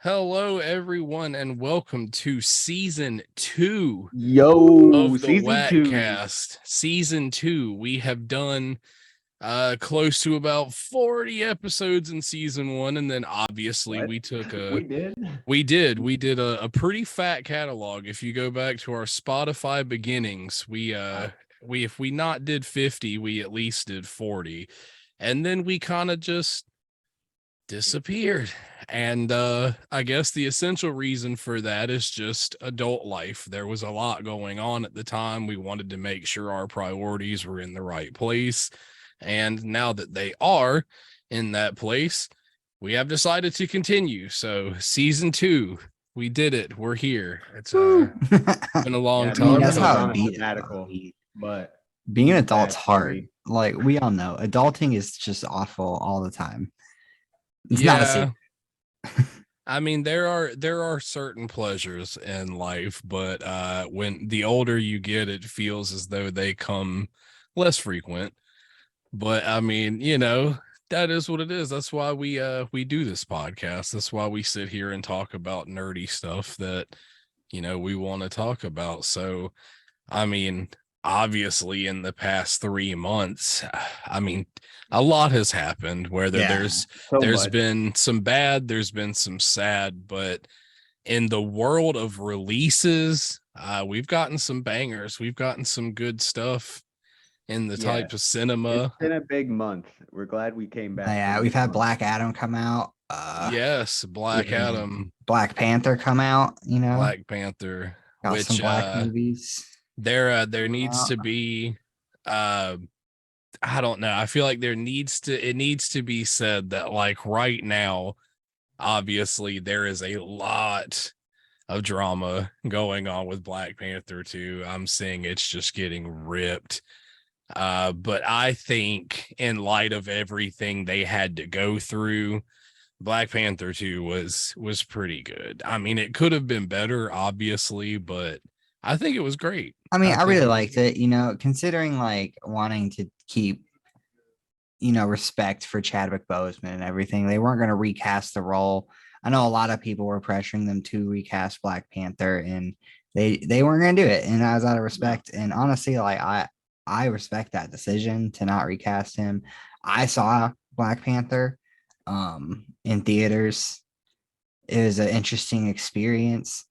Hello, everyone, and welcome to season 2 Yo, of the season two. WAKcast. Season 2, we have done close to about 40 episodes in season 1, and then obviously What? we took We a did? we did a pretty fat catalog. If you go back to our Spotify beginnings, Wow. we if we not did 50, we at least did 40. And then we kind of just disappeared. And I guess the essential reason for that is just adult life. There was a lot going on at the time. We wanted to make sure our priorities were in the right place. And now that they are in that place, we have decided to continue. So, season 2, we did it. We're here. It's been a long Yeah, I mean, time that's normally how we're it on a coming. be. sabbatical, but Being an he's adult's back, hard. baby. Like we all know, adulting is just awful all the time. It's not a Yeah, secret. I mean, there are certain pleasures in life, but when the older you get, it feels as though they come less frequent. But I mean, that is what it is. That's why we do this podcast. That's why we sit here and talk about nerdy stuff that we want to talk about. So I mean, obviously, in the past 3 months, I mean, a lot has happened. Whether Yeah. So there's much. been some bad, there's been some sad, but in the world of releases, we've gotten some bangers. We've gotten some good stuff in the Yeah, type of it's cinema. been a big month. We're glad we came back Yeah, from we've this had month. Black Adam come out. Yes, Black We had Adam, Black Panther come out. Black Panther, Got some which black movies. there coming needs out. to be uh I don't know. I feel like it needs to be said that like right now, obviously there is a lot of drama going on with Black Panther 2. I'm seeing it's just getting ripped. But I think in light of everything they had to go through, Black Panther 2 was pretty good. I mean, it could have been better, obviously, but I think it was great. I mean, I I think really it was liked it. Considering like wanting to keep respect for Chadwick Boseman and everything. They weren't going to recast the role. I know a lot of people were pressuring them to recast Black Panther, and they weren't going to do it. And I was out of respect. And honestly, like I respect that decision to not recast him. I saw Black Panther in theaters. It was an interesting experience.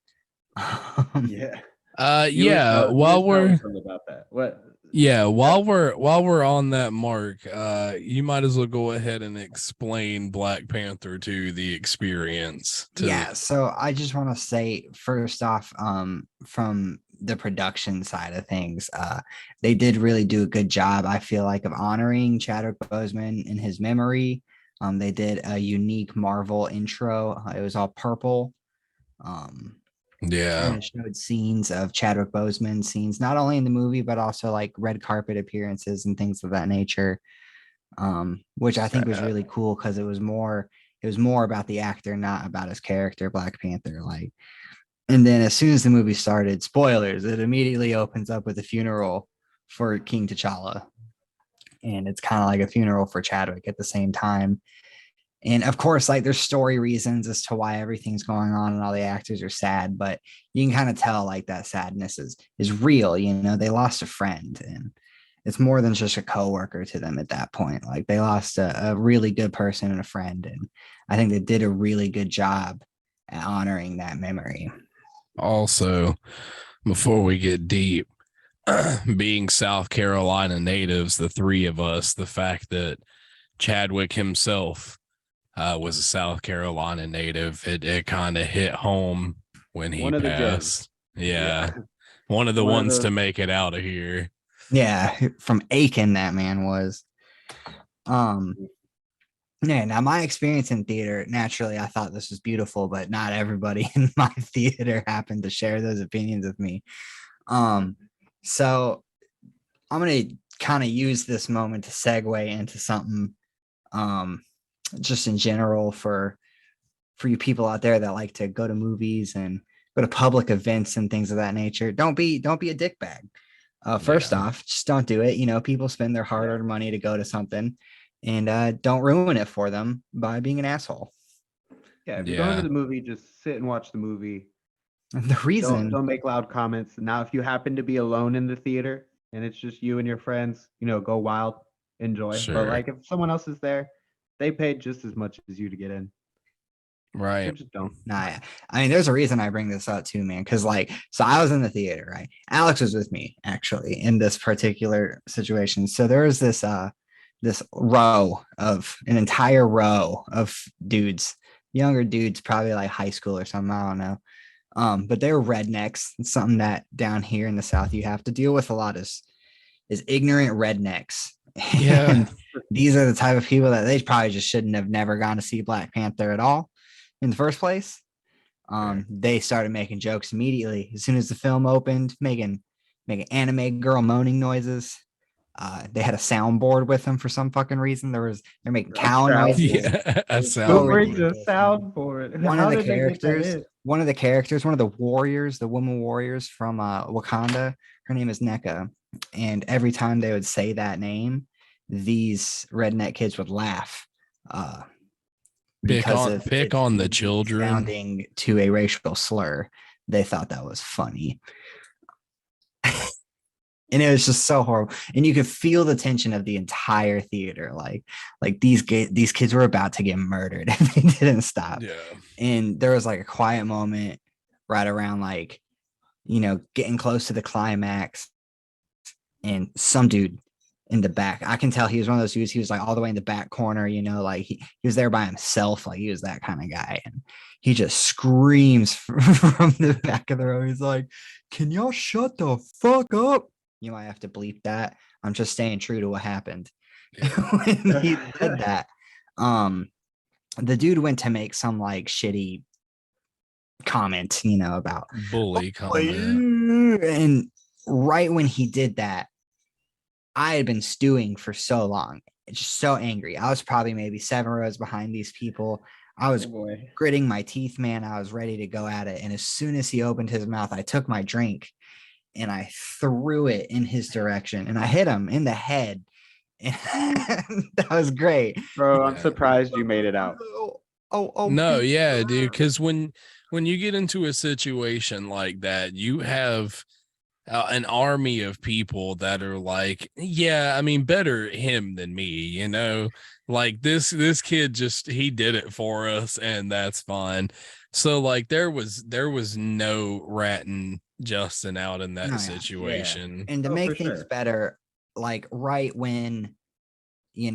Yeah, yeah, you were while telling we're something about that. What? Yeah, That, while we're on that mark, you might as well go ahead and explain Black Panther to the experience to Yeah, so I just want to say first off, from the production side of things, they did really do a good job, I feel like, of honoring Chadwick Boseman in his memory. They did a unique Marvel intro. It was all purple. Um, and yeah. it showed scenes of Chadwick Boseman scenes, not only in the movie, but also like red carpet appearances and things of that nature, which I think was really cool because it was more about the actor, not about his character, Black Panther. Like, and then as soon as the movie started, spoilers, it immediately opens up with a funeral for King T'Challa, and it's kind of like a funeral for Chadwick at the same time. And of course, like there's story reasons as to why everything's going on and all the actors are sad, but you can kind of tell like that sadness is real. They lost a friend, and it's more than just a coworker to them at that point. Like they lost a really good person and a friend, and I think they did a really good job at honoring that memory. Also, before we get deep, being South Carolina natives, the three of us, the fact that Chadwick himself was a South Carolina native, it kind of hit home when he one of the gems. passed. Yeah, Yeah, one of the one of ones to those. make it out of here. Yeah, from Aiken that man was. Um, Yeah, now my experience in theater, naturally, I thought this was beautiful, but not everybody in my theater happened to share those opinions with me. Um, so I'm gonna kind of use this moment to segue into something, um, just in general for you people out there that like to go to movies and go to public events and things of that nature. Don't be a dickbag. First Yeah. off, just don't do it. People spend their hard-earned money to go to something, and don't ruin it for them by being an asshole. Yeah, if you're going to the movie, just sit and watch the movie. The reason Don't make loud comments. Now, if you happen to be alone in the theater and it's just you and your friends, go wild, enjoy. But Sure. like if someone else is there, they paid just as much as you to get in. So Right. just don't. Nah, I mean, there's a reason I bring this up too, man. Because so I was in the theater, right? Alex was with me actually in this particular situation. So there was this an entire row of dudes, younger dudes, probably like high school or something. I don't know. But they were rednecks. It's something that down here in the South you have to deal with a lot is ignorant rednecks. Yeah. And these are the type of people that they probably just shouldn't have never gone to see Black Panther at all in the first place. They started making jokes immediately as soon as the film opened, making anime girl moaning noises. They had a soundboard with them for some fucking reason. They're making cow noises. Yeah. A Who brings a ridiculous. soundboard? One How of the did they get that characters, in? one of the warriors, the woman warriors from Wakanda, her name is NECA. And every time they would say that name, these redneck kids would laugh. Because pick on the children. Sounding to a racial slur. They thought that was funny. And it was just so horrible. And you could feel the tension of the entire theater. Like these kids were about to get murdered if they didn't stop. Yeah. And there was like a quiet moment right around getting close to the climax. And some dude in the back, I can tell he was one of those dudes. He was like all the way in the back corner, like he was there by himself. Like he was that kind of guy. And he just screams from the back of the row. He's like, "Can y'all shut the fuck up?" You might have to bleep that. I'm just staying true to what happened. Yeah. When he said that, the dude went to make some like shitty comment, about bully comment. And right when he did that, I had been stewing for so long, just so angry. I was probably maybe 7 rows behind these people. I was gritting my teeth, man. I was ready to go at it. And as soon as he opened his mouth, I took my drink and I threw it in his direction and I hit him in the head. And that was great. Bro, I'm surprised you made it out. No, yeah, dude. Because when you get into a situation like that, you have an army of people that are like, yeah, I mean, better him than me, like this kid he did it for us and that's fine. So like there was no ratting Justin out in that situation. Yeah. And to make things better, like right when,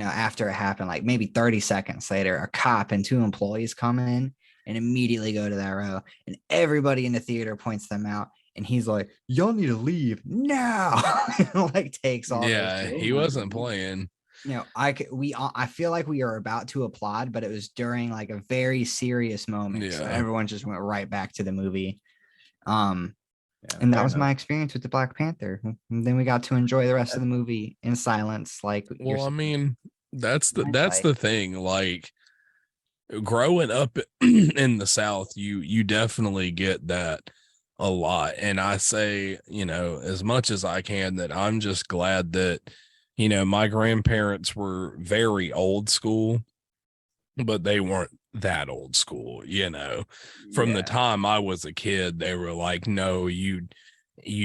after it happened, like maybe 30 seconds later, a cop and 2 employees come in and immediately go to that row and everybody in the theater points them out. And he's like, "Y'all need to leave now." Like takes off. Yeah, he wasn't playing. I feel like we are about to applaud, but it was during like a very serious moment. Yeah. So everyone just went right back to the movie. And that was my experience with the Black Panther. And then we got to enjoy the rest of the movie in silence. Well, I mean, that's the thing. Like growing up in the South, you definitely get that a lot. And I say, as much as I can, that I'm just glad that, my grandparents were very old school, but they weren't that old school, from the time I was a kid, they were like, no, you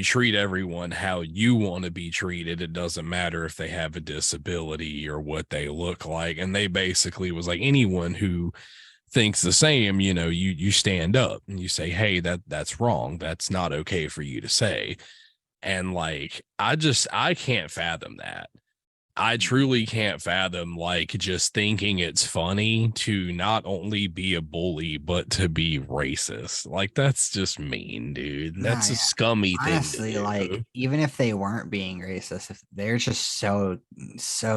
treat everyone how you want to be treated. It doesn't matter if they have a disability or what they look like. And they basically was like, anyone who thinks the same, you stand up and you say, hey, that's wrong. That's not okay for you to say. And like, I can't fathom that. I truly can't fathom like just thinking it's funny to not only be a bully, but to be racist. Like that's just mean, dude. That's a scummy Honestly, thing. Like even if they weren't being racist, if they're just so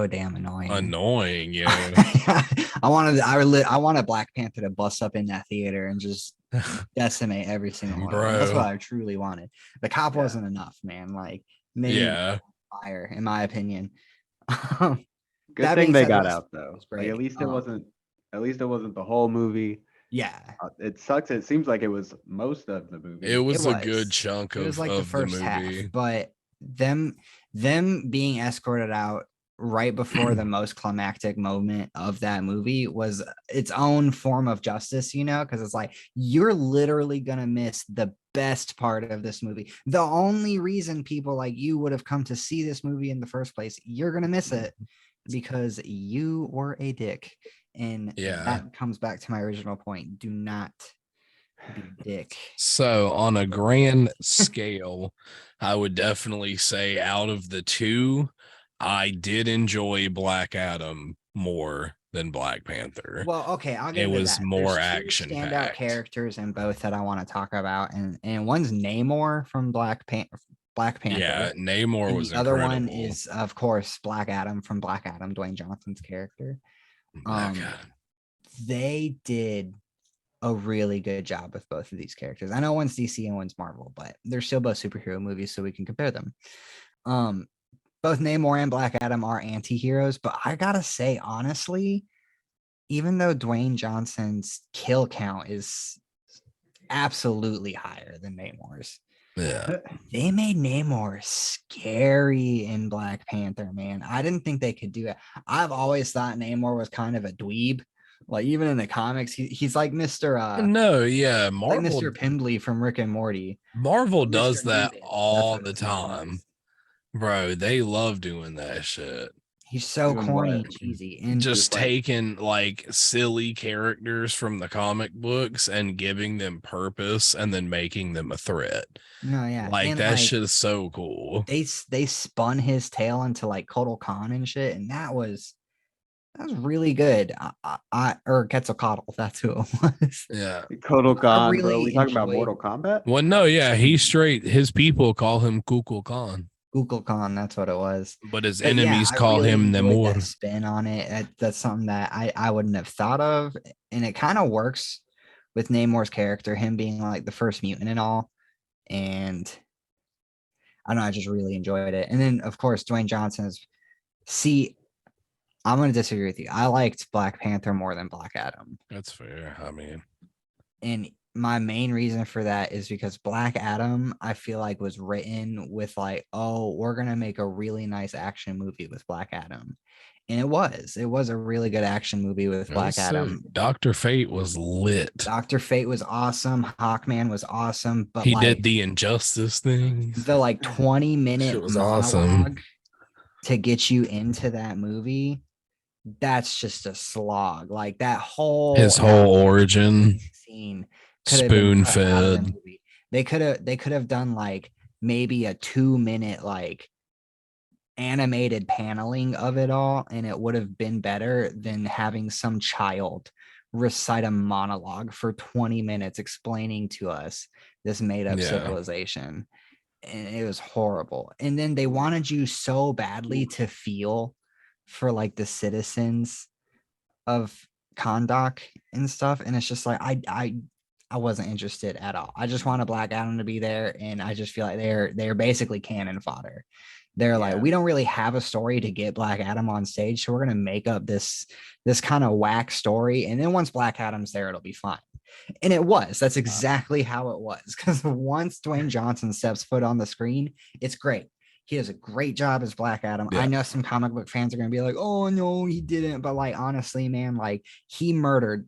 damn annoying. Annoying, yeah. I want a Black Panther to bust up in that theater and just decimate every single one. Bro. That's what I truly wanted. The cop wasn't enough, man. Like maybe fire, in my opinion. Good thing they got out though. Like, at least it wasn't the whole movie. Yeah, it sucks. It seems like it was most of the movie. It was a good chunk of the first half, but them being escorted out right before the most climactic moment of that movie was its own form of justice, because it's like you're literally gonna miss the best part of this movie. The only reason people like you would have come to see this movie in the first place, you're gonna miss it because you were a dick. And Yeah. that comes back to my original point. Do not be a dick. So on a grand scale, I would definitely say out of the two, I did enjoy Black Adam more than Black Panther. Well, okay, I'll It give it was that. more There's two action standout packed. characters in both that I want to talk about, and one's Namor from Black Panther. Yeah, Namor And was the other one incredible. is, of course, Black Adam from Black Adam, Dwayne Johnson's character. Black Adam. They did a really good job with both of these characters. I know one's DC and one's Marvel, but they're still both superhero movies, so we can compare them. Both Namor and Black Adam are anti-heroes, but I gotta say, honestly, even though Dwayne Johnson's kill count is absolutely higher than Namor's, Yeah. they made Namor scary in Black Panther, man. I didn't think they could do it. I've always thought Namor was kind of a dweeb. Like even in the comics, he's like Mr. No, yeah, like Marvel Mr. Pimbley from Rick and Morty. Marvel Mr. does that Nimbus, that's all what the his name time. is. Bro, they love doing that shit. He's so Doing corny what? and cheesy. And Just like- taking like silly characters from the comic books and giving them purpose and then making them a threat. no, yeah. Like And, that shit is so cool. They spun his tail into like Kotal Khan and shit, and that was really good. Or Quetzalcoatl, that's who it was. Yeah. Kotal Khan, really bro. We talking about enjoyed- Mortal Kombat? Well, no, yeah, he's straight. His people call him Kukul Khan, Google Khan, that's what it was. but his But enemies I call really him enjoyed that Namor. spin on it. That's something that I wouldn't have thought of, and it kind of works with Namor's character, him being like the first mutant and all. And I don't know, I just really enjoyed it. And then of course Dwayne Johnson is. See, I'm gonna disagree with you. I liked Black Panther more than Black Adam, That's fair. I mean, and my main reason for that is because Black Adam, I feel like, was written with like, oh, we're gonna make a really nice action movie with Black Adam. And it was a really good action movie with Black Adam. Dr. Fate was lit. Dr. Fate was awesome. Hawkman was awesome, but He like did the injustice things. the like 20-minute Shit was monologue awesome. to get you into that movie, that's just a slog. Like that His whole origin, scene could have been cut out of the spoon-fed. movie. They could have done like maybe a 2-minute like animated paneling of it all, and it would have been better than having some child recite a monologue for 20 minutes explaining to us this made-up Yeah. civilization. And it was horrible. And then they wanted you so badly to feel for like the citizens of Kondak and stuff, and it's just like I wasn't interested at all. I just want a Black Adam to be there, and I just feel like they're basically cannon fodder. They're like, we don't really have a story to get Black Adam on stage, so we're gonna make up this kind of whack story, and then once Black Adam's there, it'll be fine. And it was. That's exactly how it was. Because once Dwayne Johnson steps foot on the screen, it's great. He does a great job as Black Adam. Yeah. I know some comic book fans are gonna be like, "Oh no, he didn't." But like, honestly, man, like he murdered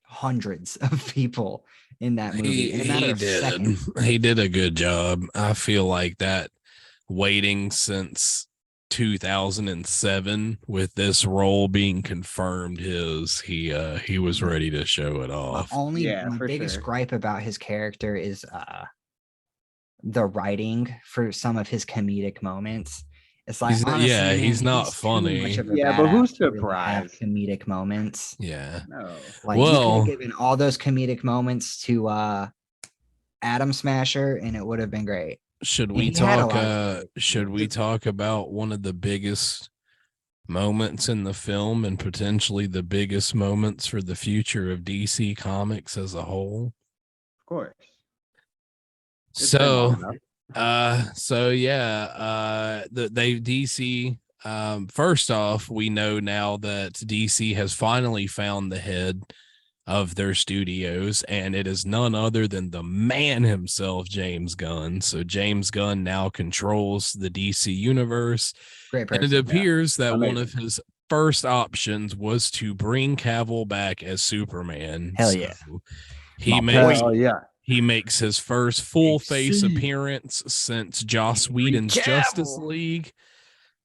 hundreds of people in that movie in a matter of seconds. He did a good job. I feel like that waiting since 2007 with this role being confirmed he was ready to show it off. My biggest gripe about his character is the writing for some of his comedic moments. It's like, he's not funny. But who's surprised? Comedic moments. Yeah. No. Like, you could have given all those comedic moments to Atom Smasher, and it would have been great. Should we talk about one of the biggest moments in the film and potentially the biggest moments for the future of DC Comics as a whole? Of course. DC first off, we know now that DC has finally found the head of their studios, and it is none other than the man himself, James Gunn. So James Gunn now controls the DC universe, Great and it person. appears that one Amazing. of his first options was to bring Cavill back as Superman. Hell So yeah. he My makes boy. Yeah. he makes his first full face AC. appearance since Joss Henry Whedon's Justice Cavill. League,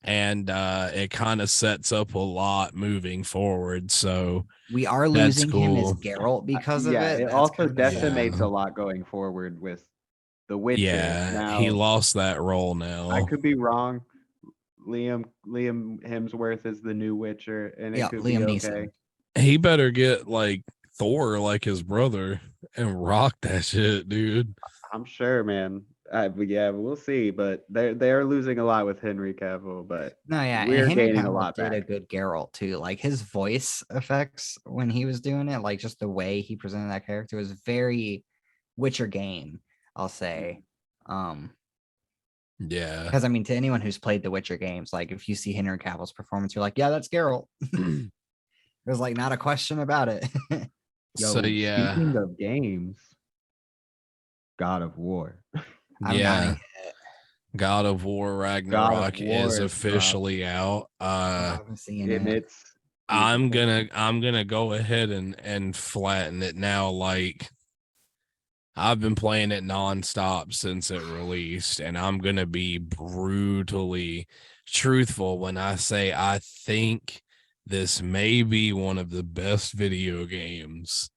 and it kind of sets up a lot moving forward. So We are that's losing him as cool. Geralt because of Yeah, it. it That's also kind of decimates Yeah. a lot going forward with The Witcher. Yeah, he Now, lost that role I now. could be wrong. Liam Hemsworth is the new Witcher, and it yeah, could be Liam okay. Neeson. He better get like Thor, like his brother, and rock that shit, dude. I'm sure, man. But yeah, we'll see. But they're losing a lot with Henry Cavill, but No, yeah, and we're Henry gaining a Cavill lot did a back. good Geralt too. Like his voice effects when he was doing it, like just the way he presented that character was very Witcher game, I'll say. Yeah. Because I mean, to anyone who's played the Witcher games, like if you see Henry Cavill's performance, you're like, yeah, that's Geralt. There's like not a question about it. So Yo, yeah. speaking of games, God of War. I'm gonna Yeah. get it. God of War God of Ragnarok is War is dropped, officially out. I haven't seen and it. it's I'm beautiful. gonna go ahead and flatten it now. Like, I've been playing it nonstop since it released, and I'm gonna be brutally truthful when I say I think this may be one of the best video games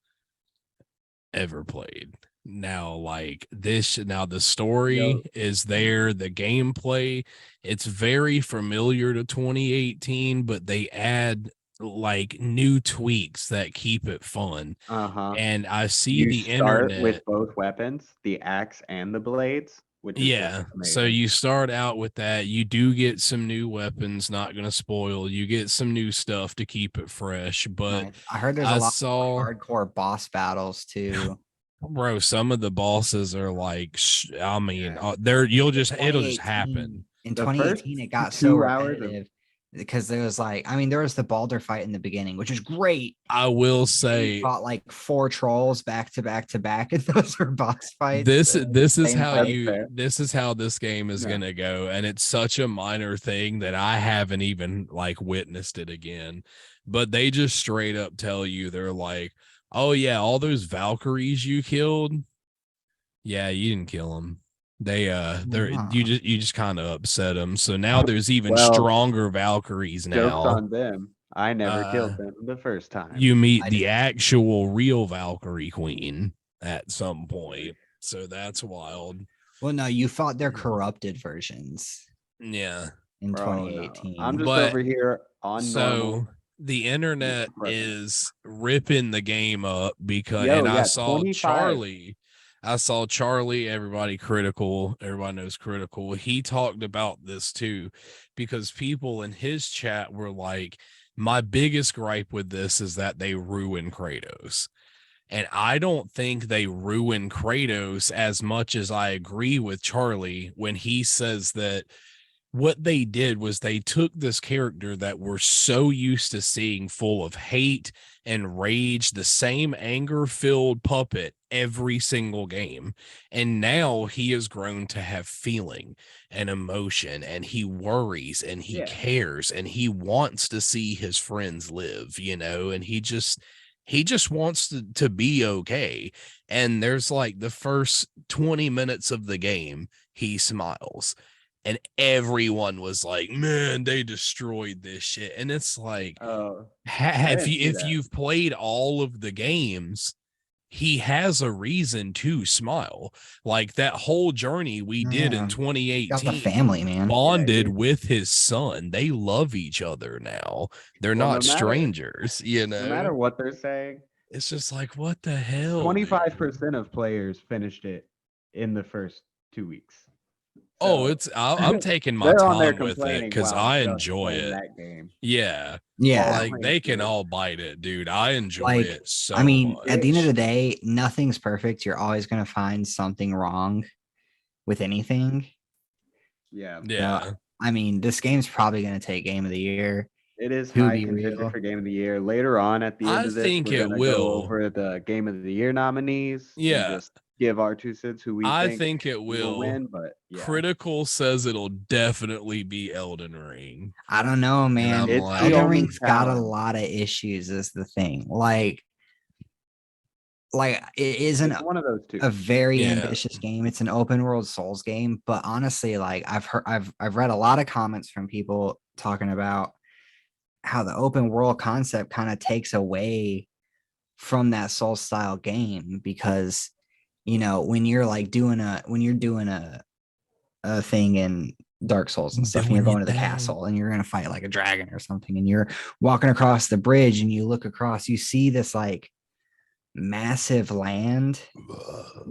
ever played. Now, like this, now the story Yo, is there, the gameplay, it's very familiar to 2018, but they add like new tweaks that keep it fun. uh-huh. And I see You the start with internet. both weapons, the axe and the blades, which is just Yeah. So amazing. you start out with that. You do get some new weapons, not going to spoil. You get some new stuff to keep it fresh. But Nice. I heard there's a I lot saw, of hardcore boss battles too. bro, some of the bosses are like, I mean, Yeah. you'll In just, it'll just happen. in The first 2018, it got so 2 hours of repetitive because there was like, I mean, there was the Balder fight in the beginning, which was great. I will And you say fought like 4 trolls back to back to back, and those were boss fights. this is Same how that's fight. fair. this is how this game is Yeah. gonna go, and it's such a minor thing that I haven't even like witnessed it again. But they just straight up tell you, they're like, oh yeah, all those Valkyries you killed, yeah, you didn't kill them. They're Wow. you just kind of upset them. So now there's even Well, stronger Valkyries joke's now. on them. I never Uh, killed them the first time. you meet I the did. actual real Valkyrie queen at some point. So that's wild. Well, no, you fought their corrupted versions Yeah. in Bro, no. I'm 2018. just But over here on normal. so the internet Crushing it. is ripping the game up because, Yo, and yeah, 25. I saw Charlie, everybody critical, everybody knows critical. He talked about this too, because people in his chat were like, my biggest gripe with this is that they ruin Kratos. And I don't think they ruin Kratos as much as I agree with Charlie when he says that what they did was they took this character that we're so used to seeing full of hate and rage, the same anger filled puppet every single game. And now he has grown to have feeling and emotion, and he worries and he Yeah. cares and he wants to see his friends live, and he just wants to be okay. And there's like the first 20 minutes of the game, he smiles, and everyone was like, man, they destroyed this shit. And it's like, Oh, I have didn't you, see if that. you've played all of the games, he has a reason to smile. Like that whole journey we did in Yeah. Got the 2018, family, he man. Yeah, bonded dude. with his son. They love each other now. They're Well, not strangers, no matter what they're saying, It's just like, what the hell, dude? 25% of players finished it in the first 2 weeks. Oh, So I'm taking my they're on there time with it complaining because while I just enjoy playing it. that game. Yeah. While Yeah. Like playing they can through it. all bite it, dude. I enjoy Like, it I so mean, at the end of the much. day, nothing's perfect. You're always going to find something wrong with anything. Yeah. So, Yeah. I mean, this game's probably going to take game of the year. It is To high be contender real. for game of the year. Later on at the I end of this, think we're it gonna go will. over the game of the year nominees and Yeah, just give our 2 cents who we I think think it will will. win. But yeah, Critical says it'll definitely be Elden Ring. I don't know, And man. I'm it's the like, Elden only Ring's got a challenge. lot of issues, is the thing. Like it isn't It's one of those two. a very yeah, ambitious game. It's an open world Souls game, but honestly, like I've read a lot of comments from people talking about how the open world concept kind of takes away from that Soul style game because when you're like doing a thing in Dark Souls and stuff, and you're doing going it to the thing. castle and you're gonna fight like a dragon or something, and you're walking across the bridge and you look across, you see this like massive land.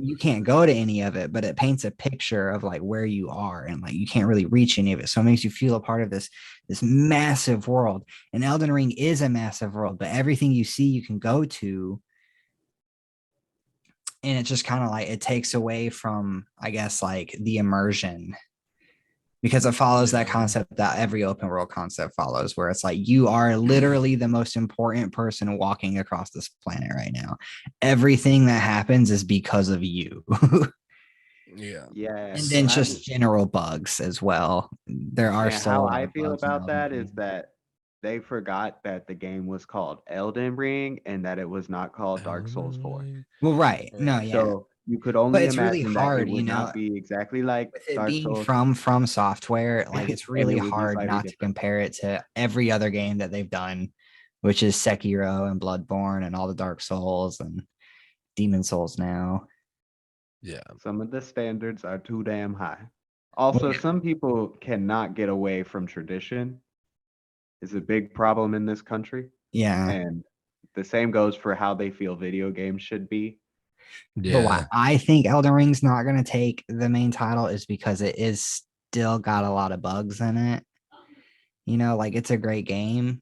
You can't go to any of it, but it paints a picture of like where you are, and like you can't really reach any of it. So it makes you feel a part of this massive world. And Elden Ring is a massive world, but everything you see you can go to, and it just kind of like it takes away from, I guess, like the immersion, because it follows that Yeah. concept that every open world concept follows, where it's like you are literally the most important person walking across this planet right now. Everything that happens is because of you. Yeah. Yeah, And then I just general bugs as well. There are and still a how lot I of feel bugs in about Elden that is Ring. that they forgot that the game was called Elden Ring and that it was not called Dark Souls 4. Elden Well, right. No, Ring. yeah. So you could But only it's really imagine that it hard, would not be exactly like with it Dark being Souls, from software, like it's and really it would be hard slightly not to different. compare it to every other game that they've done, which is Sekiro and Bloodborne and all the Dark Souls and Demon Souls now. Yeah. Some of the standards are too damn high. Well, Also, some people cannot get away from tradition. Is a big problem in this country, yeah. and the same goes for how they feel video games should be. But why Yeah. I think Elden Ring's not going to take the main title is because it is still got a lot of bugs in it. Like it's a great game,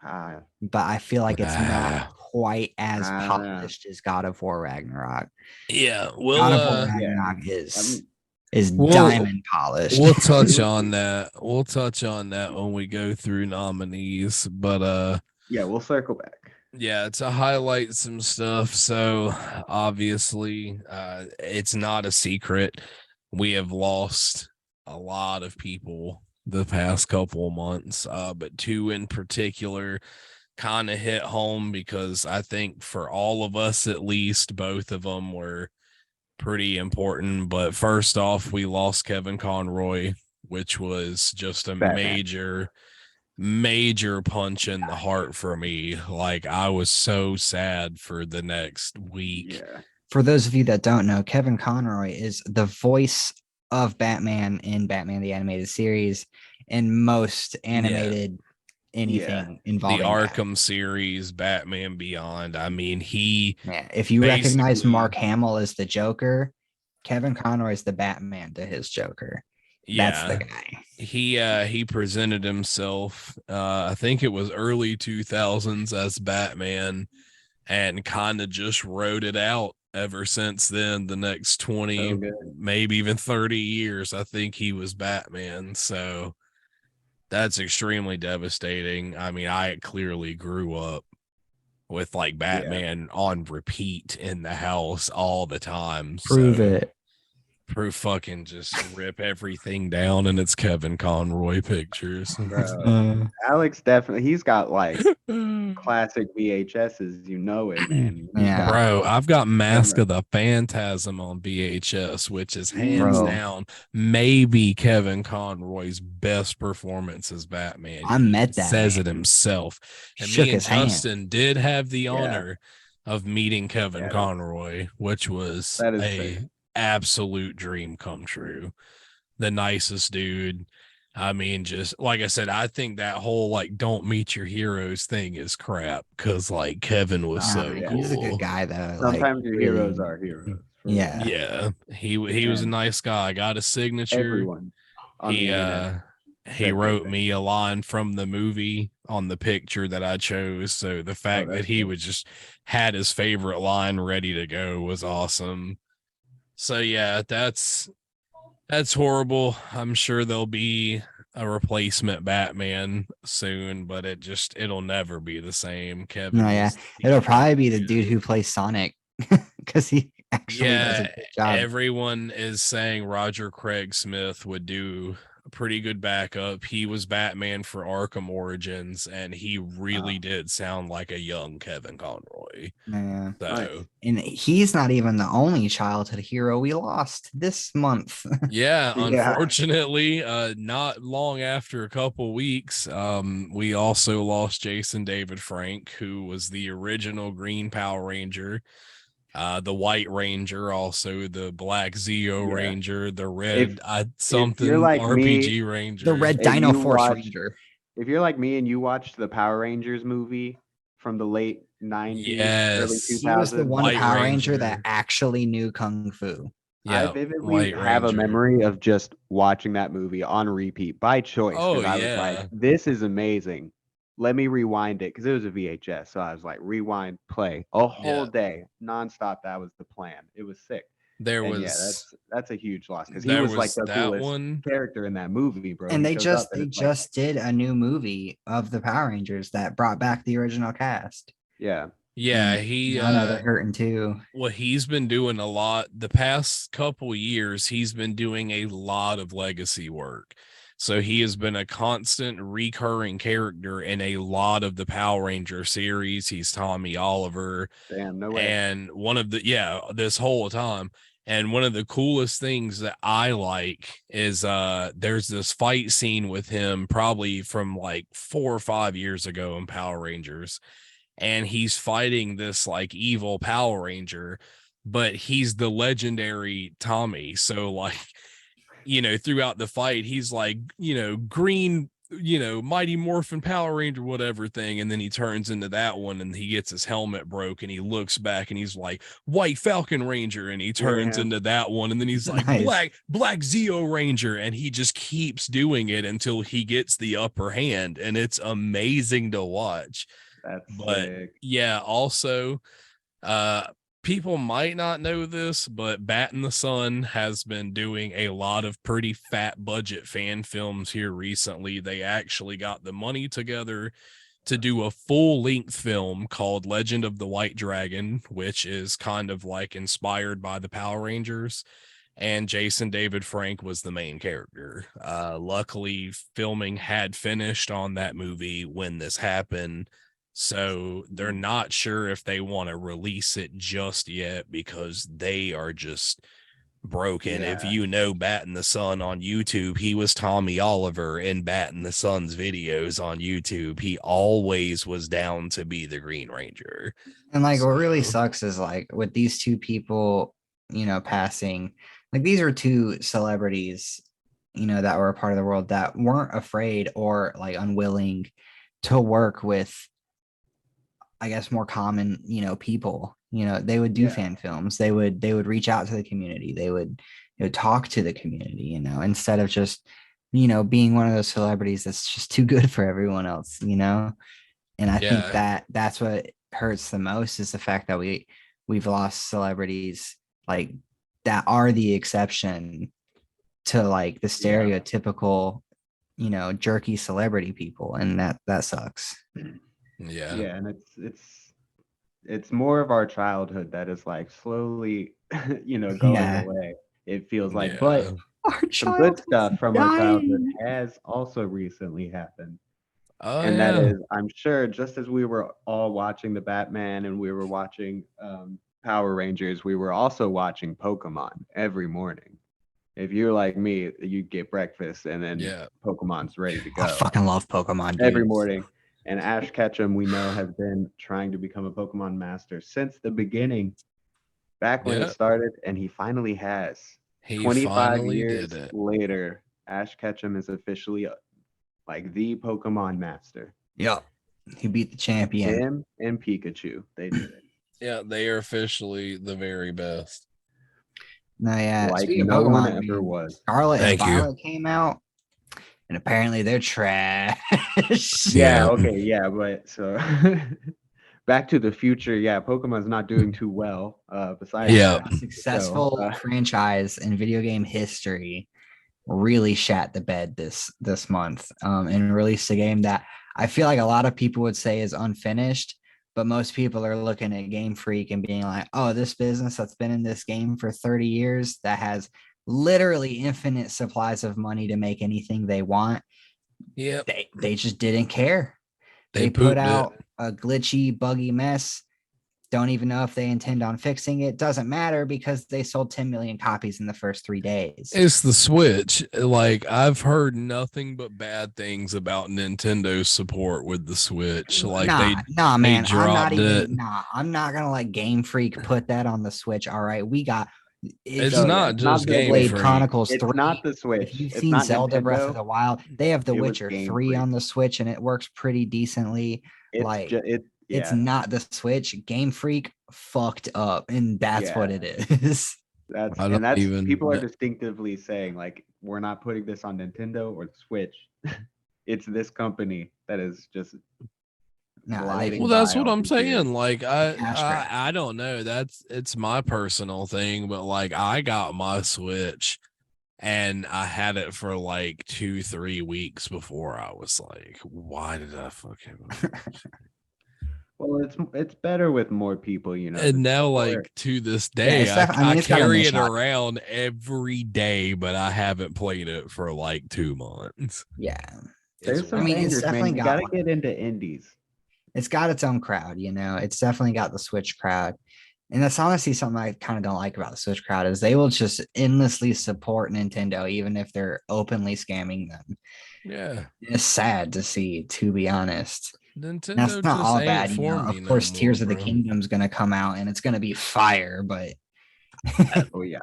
Ah, but I feel like it's not Ah. quite as ah, polished as God of War Ragnarok. Yeah. God of War yeah. Ragnarok I mean, is We'll diamond polished. we'll touch it- on that. We'll touch on that when we go through nominees. But yeah, we'll circle back. yeah, to highlight some stuff. So obviously, it's not a secret. We have lost a lot of people the past couple of months, but two in particular kind of hit home because I think for all of us, at least, both of them were pretty important. But first off, we lost Kevin Conroy, which was just a Batman. major punch in the heart for me. Like I was so sad for the next week. Yeah, For those of you that don't know, Kevin Conroy is the voice of Batman in Batman the Animated Series and most animated anything The involving Batman. Arkham series, Batman Beyond. I mean, he Yeah, if you recognize basically, Mark Hamill as the Joker, Kevin Conroy is the Batman to his Joker. That's the yeah, guy. he presented himself I think it was early 2000s as Batman and kind of just wrote it out ever since then. The next 20, so good. maybe even 30 years, I think he was Batman. So that's extremely devastating. I mean, I clearly grew up with like Yeah, Batman on repeat in the house all the time. Prove So it. proof fucking just rip everything down and it's Kevin Conroy pictures. bro. Alex definitely. He's got like classic VHSs. You know it, man. He's Yeah. got Bro, I've got Mask camera. of the Phantasm on VHS, which is hands Bro. down maybe Kevin Conroy's best performance as Batman. I He met that says man. it himself. And Shook me and his hand. Justin did have the Yeah, honor of meeting Kevin yeah, Conroy, which was that is a fair. absolute dream come true. The nicest dude. I mean, just like I said, I think that whole like don't meet your heroes thing is crap because like Kevin was Nah, so yeah. He's a good cool. guy though. Like Sometimes your really. heroes are heroes. For real. Yeah. Yeah, he was a And nice guy. I got his signature. everyone on the He internet he said great wrote things. me a line from the movie on the picture that I chose. So the Oh, fact that that's he good. was just had his favorite line ready to go was awesome. So yeah, that's horrible. I'm sure there'll be a replacement Batman soon, but it'll never be the same. Kevin No, yeah, is it'll the probably be the goat. dude who plays Sonic because he actually does a Yeah, good job. everyone is saying Roger Craig Smith would do a pretty good backup. He was Batman for Arkham Origins, and he really did sound like a young Kevin Conroy. Yeah. So, And he's not even the only childhood hero we lost this month. yeah, Yeah. unfortunately, not long after a couple weeks, we also lost Jason David Frank, who was the original Green Power Ranger. The White Ranger, also the Black Zeo Yeah. Ranger, the If Red if you're something like me, RPG The Ranger. Red and Dino you Force watch Ranger. if you're like me and you watched the Power Rangers movie from the late 90s, early Yes, He was the 2000s, one White Power Ranger that Ranger. actually knew Kung Fu. I Yeah, vividly White have a Ranger. memory of just watching that movie on repeat by choice Oh because I was like, yeah, this is amazing. Let me rewind it because it was a VHS. So I was like, rewind, play a whole yeah. day nonstop. That was the plan. It was sick. There And yeah, was that's a huge loss because he there was like was the that coolest one. character in that movie, bro. And He they shows up just and they it's like, just did a new movie of the Power Rangers that brought back the original cast. yeah, Yeah, And he I know they're hurting too. well, he's been doing a lot the past couple years. He's been doing a lot of legacy work. So he has been a constant recurring character in a lot of the Power Ranger series. He's Tommy Oliver. damn, no way. And this whole time. And one of the coolest things that I like is there's this fight scene with him probably from like 4 or 5 years ago in Power Rangers, and he's fighting this like evil Power Ranger, but he's the legendary Tommy. So like, throughout the fight, he's like, green, Mighty Morphin Power Ranger, whatever thing. And then he turns into that one and he gets his helmet broke and he looks back and he's like White Falcon Ranger, and he turns Yeah, into that one. And then he's like Nice. Black Zeo Ranger, and he just keeps doing it until he gets the upper hand. And it's amazing to watch. that's But sick. yeah, also, uh, people might not know this, but Bat in the Sun has been doing a lot of pretty fat budget fan films here recently. They actually got the money together to do a full length film called Legend of the White Dragon, which is kind of like inspired by the Power Rangers. And Jason David Frank was the main character. Luckily, filming had finished on that movie when this happened. So they're not sure if they want to release it just yet because they are just broken. If Yeah, you know Bat in the Sun on YouTube, he was Tommy Oliver in Bat in the Sun's videos on YouTube. He always was down to be the Green Ranger. And like what really So, sucks is like with these two people, passing, like these are two celebrities, that were a part of the world that weren't afraid or like unwilling to work with, I guess, more common, people. They would do yeah, fan films. They would reach out to the community. They would, talk to the community, instead of just, being one of those celebrities that's just too good for everyone else. And I think yeah. that's what hurts the most is the fact that we've lost celebrities like that are the exception to like the yeah, stereotypical, jerky celebrity people, and that sucks. Yeah. yeah. And it's more of our childhood that is like slowly, going Yeah. away. It feels like, but Yeah. Our some good childhood's stuff from our childhood dying. has also recently happened. Oh And that yeah. is, I'm sure, just as we were all watching the Batman and we were watching Power Rangers, we were also watching Pokemon every morning. If you're like me, you get breakfast and then Yeah. Pokemon's ready to I go fucking love Pokemon, every dude. morning. And Ash Ketchum, we know, has been trying to become a Pokemon master since the beginning, back when it Yeah. started, and he finally has. He 25 finally did years it. later, Ash Ketchum is officially like the Pokemon master. Yep. He beat the champion. Him and Pikachu, they did it Yeah, they are officially the very best. No, yeah. like Speaking of no one Pokemon, ever man, was. Scarlet and Thank you. Violet came out, and apparently they're trash. Yeah, Yeah. okay, yeah, but so Back to the Future, yeah, Pokemon's not doing too well. Besides Yeah. that, so Successful franchise in video game history, really shat the bed this month, and released a game that I feel like a lot of people would say is unfinished, but most people are looking at Game Freak and being like, oh, this business that's been in this game for 30 years that has literally infinite supplies of money to make anything they want. Yep. They just didn't care. They put pooped out it. a glitchy, buggy mess. Don't even know if they intend on fixing it. Doesn't matter because they sold 10 million copies in the first 3 days. It's the Switch. Like, I've heard nothing but bad things about Nintendo's support with the Switch. Like, nah, man. dropped it. I'm not gonna let Game Freak put that on the Switch. All right, we got It's So, not it's just not the Game Blade Freak. Chronicles It's 3. not the If Switch. you've It's seen not Zelda Breath of Nintendo. the Wild, they have The It was Witcher Game 3 Freak. on the Switch, and it works pretty decently. Like, it's Yeah. not the Switch. Game Freak fucked up, and that's what it is. That's I don't even. people are distinctively saying like we're not putting this on Nintendo or the Switch. It's this company that is just No, gliding. Well, that's by what all I'm these saying. years. Like, Cash grab. I don't know. It's my personal thing, but like, I got my Switch and I had it for like 2-3 weeks before I was like, why did I fucking? Well, it's better with more people, you know. And now, support. like, to this day, it's I mean, I it's got a carry niche it audience. around every day, but I haven't played it for like 2 months. Yeah, There's It's some I mean, it's bangers, man. definitely You got gotta one. get into indies. It's got its own crowd, you know. It's definitely got the Switch crowd. And that's honestly something I kind of don't like about the Switch crowd is they will just endlessly support Nintendo, even if they're openly scamming them. Yeah. It's sad to see, to be honest. Nintendo That's not just all ain't bad, you for know. me Of no course, more, Tears of the bro. Kingdom's gonna come out and it's gonna be fire, but Oh yeah.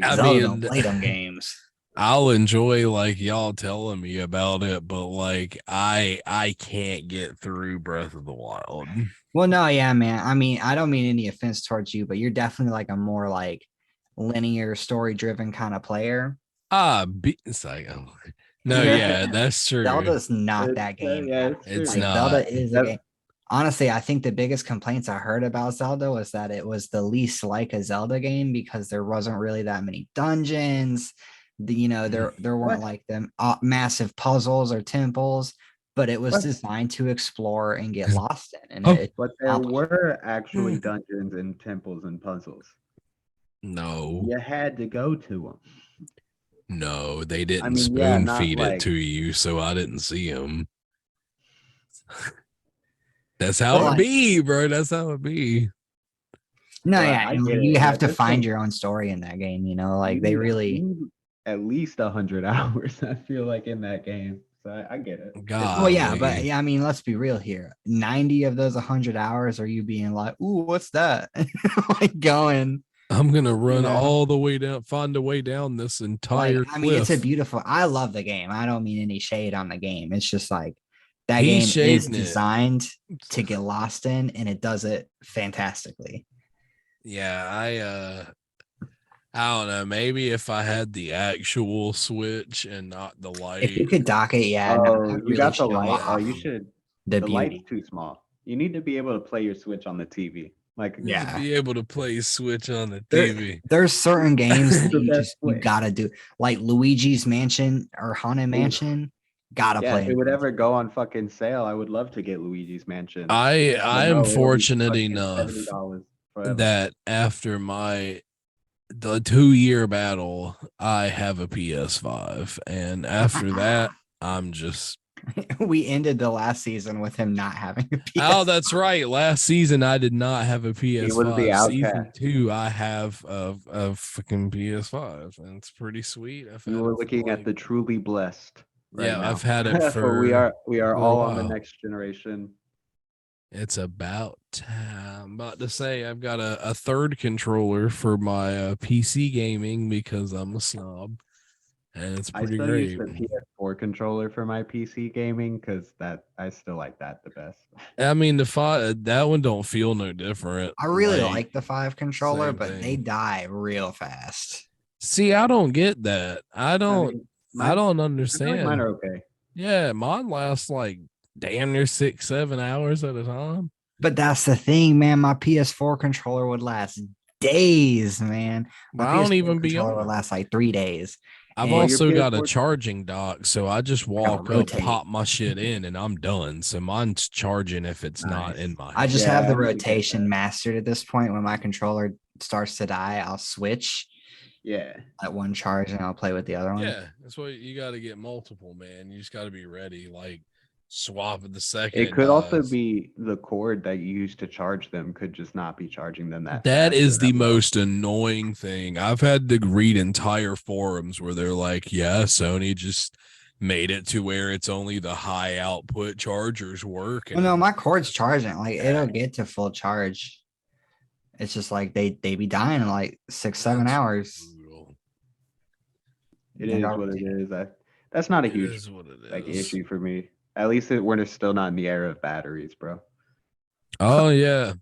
I Zelda mean, don't play them games. I'll enjoy like y'all telling me about it, but like I can't get through Breath of the Wild. Well, no, yeah, man. I mean, I don't mean any offense towards you, but you're definitely like a more like linear story driven kind of player. It's like, oh, no, yeah, that's true. Zelda's not that game. Yeah, It's Like not. Zelda is a game. Honestly, I think the biggest complaints I heard about Zelda was that it was the least like a Zelda game because there wasn't really that many dungeons. There weren't like them massive puzzles or temples, but it was designed to explore and get lost in. And but there were actually dungeons and temples and puzzles. No, you had to go to them. No, they didn't spoon feed it to you, so I didn't see them. That's how it be, bro. That's how it be. No, yeah, you have to find your own story in that game. You know, like they really at least 100 hours. I feel like in that game, so I get it. God, well, yeah, but yeah, I mean, let's be real here. 90 of those 100 hours are you being like, "Ooh, what's that?" Like going. I'm gonna run all the way down, find a way down this entire cliff. I mean, it's a beautiful. I love the game. I don't mean any shade on the game. It's just like that game is designed to get lost in, and it does it fantastically. Yeah, I don't know. Maybe if I had the actual Switch and not the light. If you could dock it, yeah. You got the light. Oh, you should. The light's too small. You need to be able to play your Switch on the TV. Like, be able to play Switch on the TV. There's certain games that you gotta do, like Luigi's Mansion or Haunted Mansion. Gotta play. If it would ever go on fucking sale, I would love to get Luigi's Mansion. I am fortunate enough that after the 2-year battle, I have a PS5, and after that, I'm just. We ended the last season with him not having a PS5. Oh, that's right. Last season I did not have a PS5. He was the outcast. Season 2 I have a fucking PS5, and it's pretty sweet. You were looking at the truly blessed. Right now. I've had it for. we are all on the next generation. It's about time. I'm about to say I've got a third controller for my PC gaming because I'm a snob. And it's pretty great. I still use the PS4 controller for my PC gaming because I still like that the best. I mean, that one don't feel no different. I really like the 5 controller, but they die real fast. See, I don't get that. I don't understand. Mine are okay. Yeah, mine lasts like damn near 6-7 hours at a time. But that's the thing, man. My PS4 controller would last days, man. My I don't PS4 even be controller on would last like 3 days. I've And also your got a PS4 charging dock, so I just walk up, rotate. pop my shit in, and I'm done. So mine's charging if it's not Nice. in my I hand. just Yeah, have I the need to get rotation that. mastered at this point. When my controller starts to die, I'll switch Yeah. at one charge and I'll play with the other one. Yeah, that's why you got to get multiple, man. You just got to be ready. Like swap it the second It it could also dies. be the cord that you use to charge them could just not be charging them that That fast or is the that low. most annoying thing. I've had to read entire forums where they're like, yeah, Sony just made it to where it's only the high output chargers work. Well, no, I'm my like, cord's charging. Like it'll "Dang, get to full charge. It's just like they be dying in like 6-7 that's hours. brutal. It And is our- what it is. That's not a It huge is what it like is. issue for me. At least we're still not in the era of batteries, bro. Oh yeah.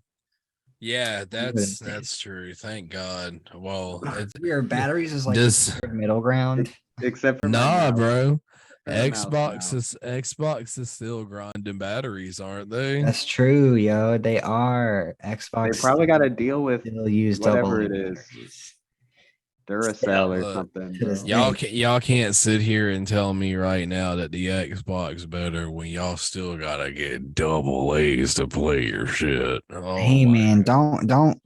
Yeah, Good. that's true. Thank God. Well, it's Your batteries is like this the middle ground. Except for my nah, mouse. bro. For the mouse now. Xbox is still grinding batteries, aren't they? That's true, yo. They are. Xbox They probably got to deal with still use whatever double it is. batteries. Duracell or Look, something, to bro. this day. y'all can't sit here and tell me right now that the Xbox better when y'all still gotta get double A's to play your shit. Oh Hey my man, God. don't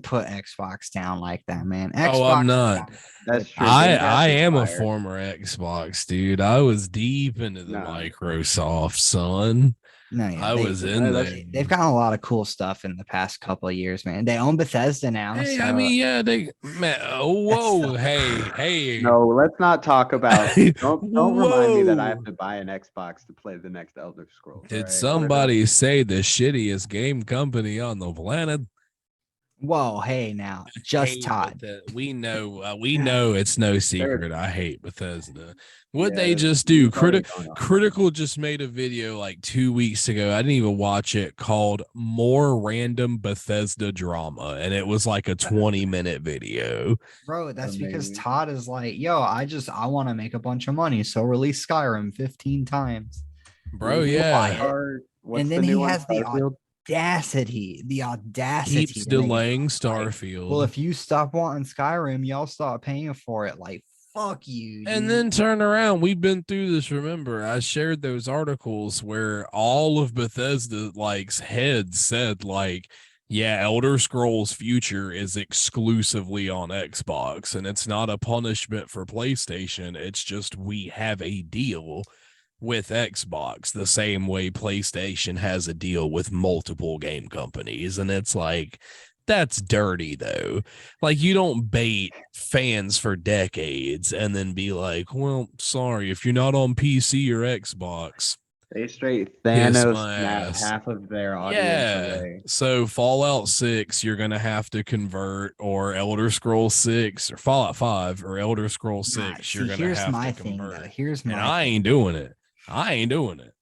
put Xbox down like that, man. Oh, Xbox I'm not. That's true. Game Pass I is am a fire. former Xbox dude. I was deep into the No. Microsoft, son. No, yeah, I was in there. they've gotten a lot of cool stuff in the past couple of years, man. They own Bethesda now, Hey, so I mean, yeah, they man. Whoa, hey. No, let's not talk about. Don't remind me that I have Whoa. to buy an Xbox to play the next Elder Scrolls. Did all right? somebody say the shittiest game company on the planet? whoa, hey now, just Hate Todd. we know it's no secret. I hate Bethesda. What Yeah, they there's just do? already going on. Critical just made a video like 2 weeks ago. I didn't even watch it, called "More Random Bethesda Drama," and it was like a 20-minute video. Bro, that's because Amazing. Todd is like, yo, I want to make a bunch of money, so release Skyrim 15 times. Bro, Release yeah, Quiet. What's And the then new he one? has the Starfield? audacity keeps to make it delaying like, Starfield. well, if you stop wanting Skyrim, y'all stop paying for it. Like, fuck you. And dude. then turn around. We've been through this. Remember, I shared those articles where all of Bethesda like's heads said like, yeah, Elder Scrolls Future is exclusively on Xbox, and it's not a punishment for PlayStation. It's just we have a deal with Xbox the same way PlayStation has a deal with multiple game companies. And it's like, that's dirty though. Like, you don't bait fans for decades and then be like, well, sorry, if you're not on PC or Xbox, They straight kiss Thanos my snapped ass. half of their audience Yeah. away. So Fallout 6, you're gonna have to convert, or Elder Scrolls 6, or Fallout 5, or Elder Scrolls 6, you're gonna here's have my to thing convert. though. Here's And my I thing. ain't doing it. I ain't doing it.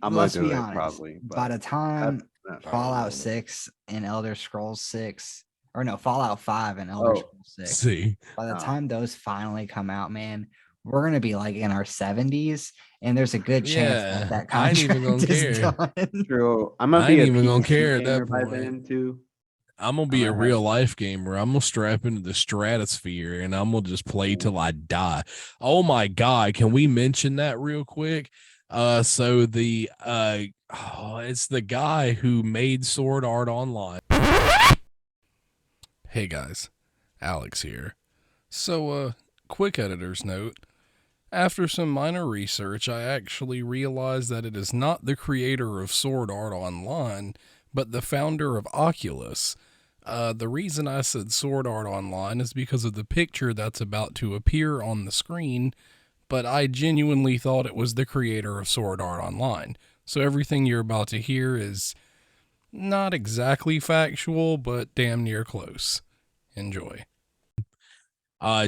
I'm Let's gonna be do it honest. probably. By But the time that's Fallout 6 and Elder Scrolls 6, or no, Fallout 5 and Elder Oh, Scrolls 6, See, by the Oh. time those finally come out, man, we're gonna be like in our 70s, and there's a good chance yeah, that I ain't even contract gonna is care. done. true. I'm gonna I be ain't a even gonna PC care at gamer that by point. then too. I'm gonna be a gonna real have- life gamer. I'm gonna strap into the stratosphere and I'm gonna just play Yeah. till I die. Oh my god, can we mention that real quick? So the it's the guy who made Sword Art Online. Hey guys, Alex here. So quick editor's note. After some minor research, I actually realized that it is not the creator of Sword Art Online, but the founder of Oculus. The reason I said Sword Art Online is because of the picture that's about to appear on the screen, but I genuinely thought it was the creator of Sword Art Online. So everything you're about to hear is not exactly factual, but damn near close. Enjoy.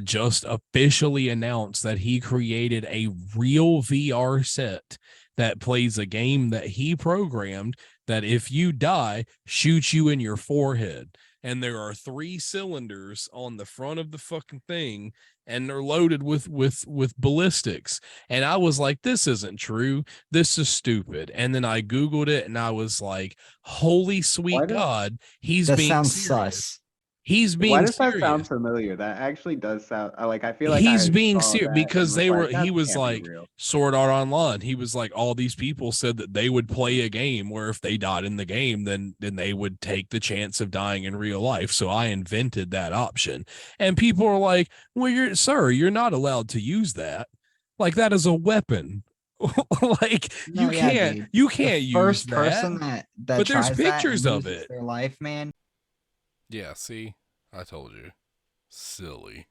Just officially announced that he created a real VR set that plays a game that he programmed that if you die, shoots you in your forehead. And there are 3 cylinders on the front of the fucking thing, and they're loaded with ballistics. And I was like, this isn't true. This is stupid. And then I Googled it and I was like, holy sweet God, he's That being sounds serious. sus. He's Why being does that sound serious. familiar? That actually does sound like I feel like He's I being saw serious that and because was like, he that was can't be like real. Sword Art Online. He was like, all these people said that they would play a game where if they died in the game, then they would take the chance of dying in real life. So I invented that option. And people are like, well, you're not allowed to use that. Like that is a weapon. Like No, yeah, dude. you The can't use first that. person that But there's tries that and pictures of loses it. their life, man. Yeah, see, I told you. Silly.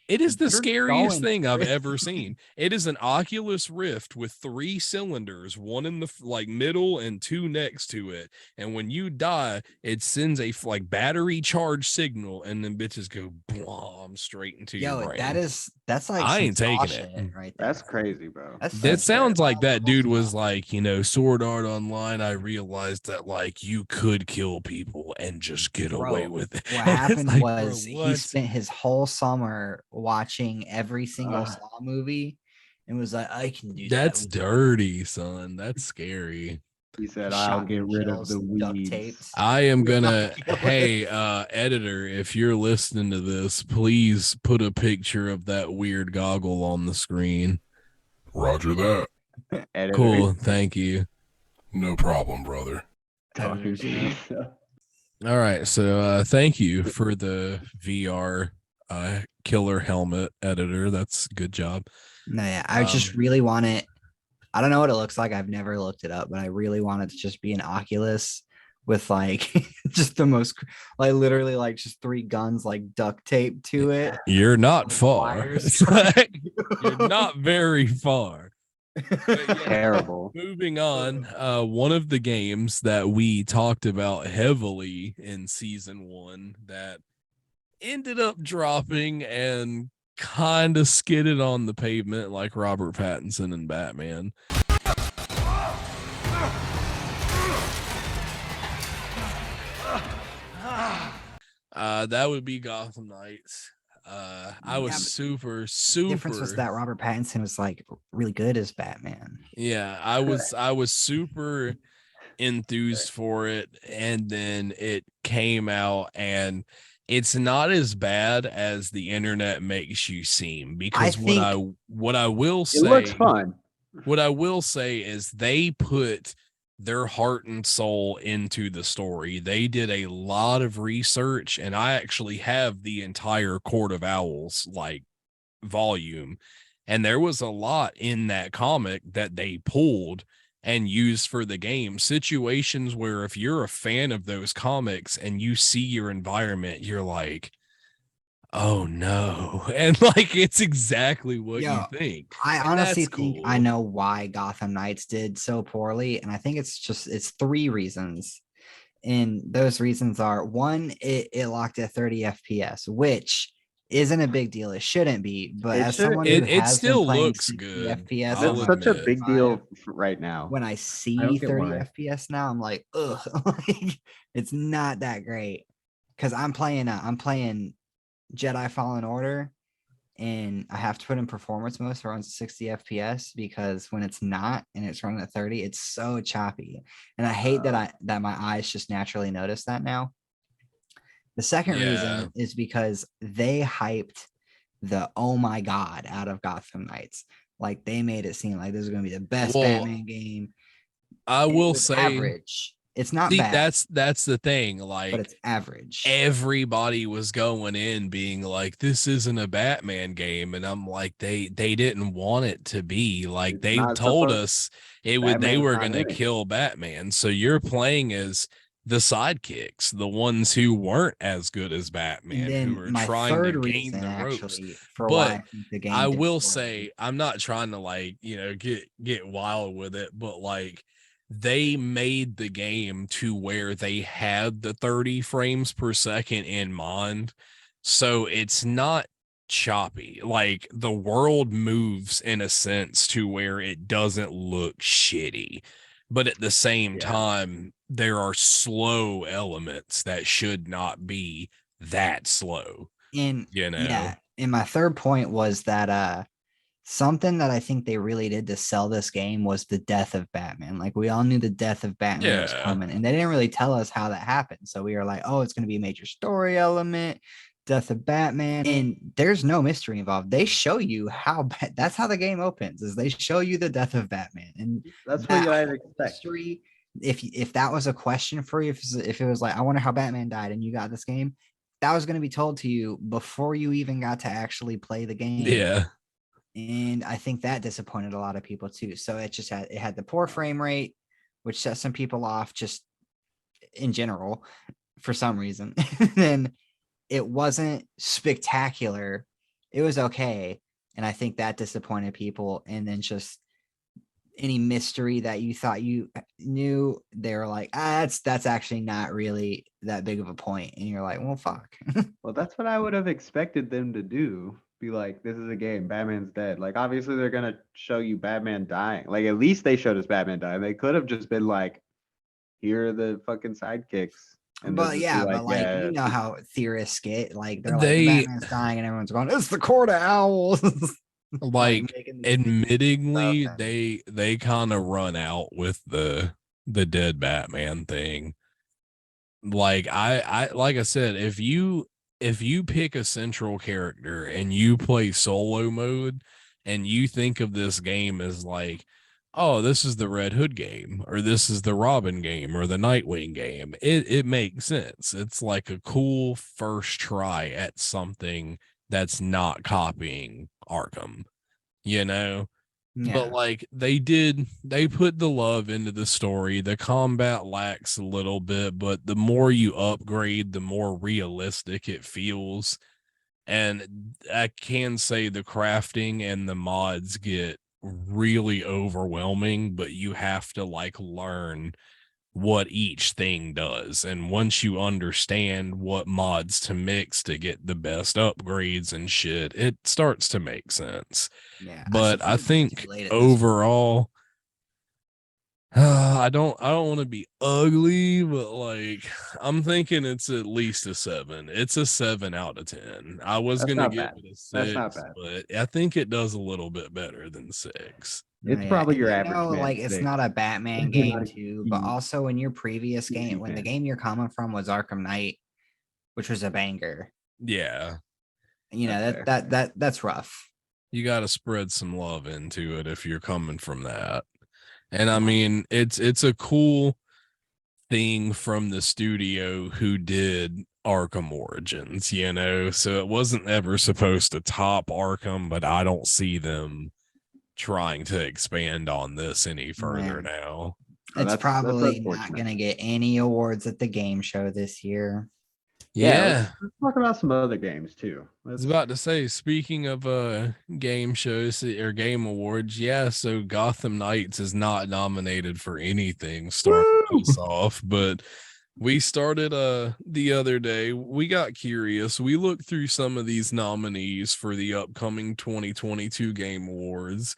It is the You're scariest going thing I've for it. ever seen. It is an Oculus Rift with 3 cylinders, one in the like middle and 2 next to it. And when you die, it sends a like battery charge signal, and then bitches go bomb straight into your Yo, brain. that's like I some ain't Saw taking shit it. right there. That's crazy, bro. That's That some sounds like that dude was Saw. like, Sword Art Online. I realized that like you could kill people and just get away Bro, with it. what And it's happened like, was bro, he what? spent his whole summer watching every single Ugh. Saw movie and was like, I can do that. That's with dirty, son. That's scary. He said, "I'll get shotgun rid of shells, the duct weeds." tapes. I am gonna, Kill it. hey, editor, if you're listening to this, please put a picture of that weird goggle on the screen. Roger that. Editor Cool. Thank you. No problem, brother. talking to Editor. himself. All right. So thank you for the VR killer helmet, editor. That's good job. No, yeah, I just really want it. I don't know what it looks like. I've never looked it up, but I really want it to just be an Oculus with like just the most like literally like just 3 guns like duct tape to it. You're not Like far. wires. You're not very far. But yeah, Terrible. moving on, one of the games that we talked about heavily in season 1 that ended up dropping and kind of skidded on the pavement like Robert Pattinson and Batman. That would be Gotham Knights. I was super Difference was that Robert Pattinson was like really good as Batman. Yeah, I was super enthused for it, and then it came out and it's not as bad as the internet makes you seem, because what I will It looks say, fun. what I will say is they put their heart and soul into the story. They did a lot of research, and I actually have the entire Court of Owls like volume, and there was a lot in that comic that they pulled and used for the game. Situations where if you're a fan of those comics and you see your environment, you're like, oh no. And like it's exactly what you think. I And honestly that's think cool. I know why Gotham Knights did so poorly, and I think it's 3 reasons. And those reasons are: one, it locked at 30 FPS, which isn't a big deal. It shouldn't be, but It as shouldn't- someone who It has been still playing looks 60 good. FPS, I'll It's on my such a admit. big deal right now. when I I see don't get 30 why. FPS now, I'm like, ugh, like, it's not that great. Because I'm playing Jedi Fallen Order, and I have to put in performance mode so it runs at 60 FPS, because when it's not and it's running at 30, it's so choppy. And I hate that my eyes just naturally notice that now. The second reason is because they hyped the oh my god out of Gotham Knights. Like they made it seem like this is going to be the best Batman game. I will say average. It's not bad. That's the thing. Like, but it's average. Everybody was going in being like, this isn't a Batman game, and I'm like, they didn't want it to be. Like, It's they not told supposed- us they were not gonna in it. kill Batman. So you're playing as the sidekicks, the ones who weren't as good as Batman, And then who were my trying third to gain reason, the ropes. actually, for But why I think the game I did will poorly. say, I'm not trying to like, get wild with it, but like they made the game to where they had the 30 frames per second in mind. So it's not choppy. Like the world moves in a sense to where it doesn't look shitty. But at the same time, there are slow elements that should not be that slow. And You know? yeah, and my third point was that something that I think they really did to sell this game was the death of Batman. Like we all knew the death of Batman was Yeah. coming, and they didn't really tell us how that happened. So we were like, oh, it's going to be a major story element, death of Batman, and there's no mystery involved. They show you how that's how the game opens. Is they show you the death of Batman, and That's what I'd expect. mystery. If that was a question for you, if it was like, I wonder how Batman died, and you got this game, that was going to be told to you before you even got to actually play the game. Yeah. And I think that disappointed a lot of people too. So it had the poor frame rate, which set some people off just in general for some reason. Then it wasn't spectacular. It was okay. And I think that disappointed people. And then just any mystery that you thought you knew, they were like, that's actually not really that big of a point. And you're like, well, fuck. Well, that's what I would have expected them to do. Be like, this is a game. Batman's dead. Like, obviously, they're gonna show you Batman dying. Like, at least they showed us Batman dying. They could have just been like, here are the fucking sidekicks. And But yeah, you know how theorists get, like, they're like, the Batman's dying, and everyone's going, it's the court of owls. Like admittingly, stuff. they kind of run out with the dead Batman thing. Like like I said, if you pick a central character and you play solo mode and you think of this game as like, oh, this is the Red Hood game, or this is the Robin game, or the Nightwing game, it makes sense. It's like a cool first try at something that's not copying Arkham, you know? Yeah. But like they put the love into the story. The combat lacks a little bit, but the more you upgrade, the more realistic it feels. And I can say the crafting and the mods get really overwhelming, but you have to like learn what each thing does. And once you understand what mods to mix to get the best upgrades and shit, it starts to make sense. Yeah. But I think overall, I don't want to be ugly, but like I'm thinking it's at least a 7. It's a 7 out of 10. I was gonna give it a 6, that's not bad. but I think it does a little bit better than 6. It's probably your average. Like it's not a Batman game too, but also in your previous game, when the game you're coming from was Arkham Knight, which was a banger. Yeah. You know, that's rough. You got to spread some love into it if you're coming from that. And I mean, it's a cool thing from the studio who did Arkham Origins, you know, so it wasn't ever supposed to top Arkham, but I don't see them trying to expand on this any further now. It's probably not going to get any awards at the game show this year. Yeah. Let's talk about some other games too. I was about to say, speaking of game shows or game awards, yeah, so Gotham Knights is not nominated for anything starting us off, but we started the other day. We got curious. We looked through some of these nominees for the upcoming 2022 Game Awards,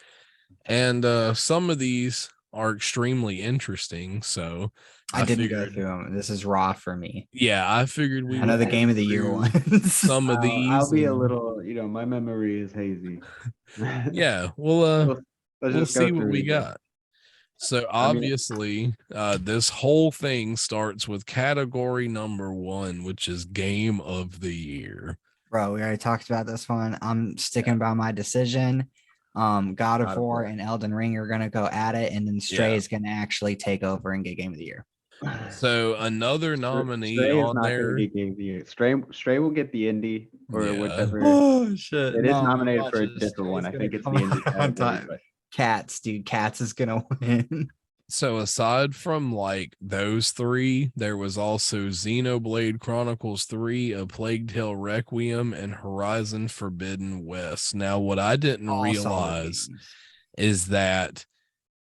and some of these are extremely interesting. So I didn't go through them. This is raw for me. Yeah, I figured we know the game of the year ones. Some of these. I'll be a little, my memory is hazy. Yeah, we'll see what we got. So obviously, this whole thing starts with category number 1, which is Game of the Year. Bro, we already talked about this one. I'm sticking by my decision. God of War and Elden Ring are gonna go at it, and then Stray is gonna actually take over and get Game of the Year. So another nominee Stray on there. Game of the Year. Stray will get the indie or whichever. Oh shit! It is nominated for a different one. I think it's the indie category. Cats, dude. Cats is gonna win. So aside from like those 3, there was also Xenoblade Chronicles 3, A Plague Tale Requiem, and Horizon Forbidden West. Now, what I didn't realize is that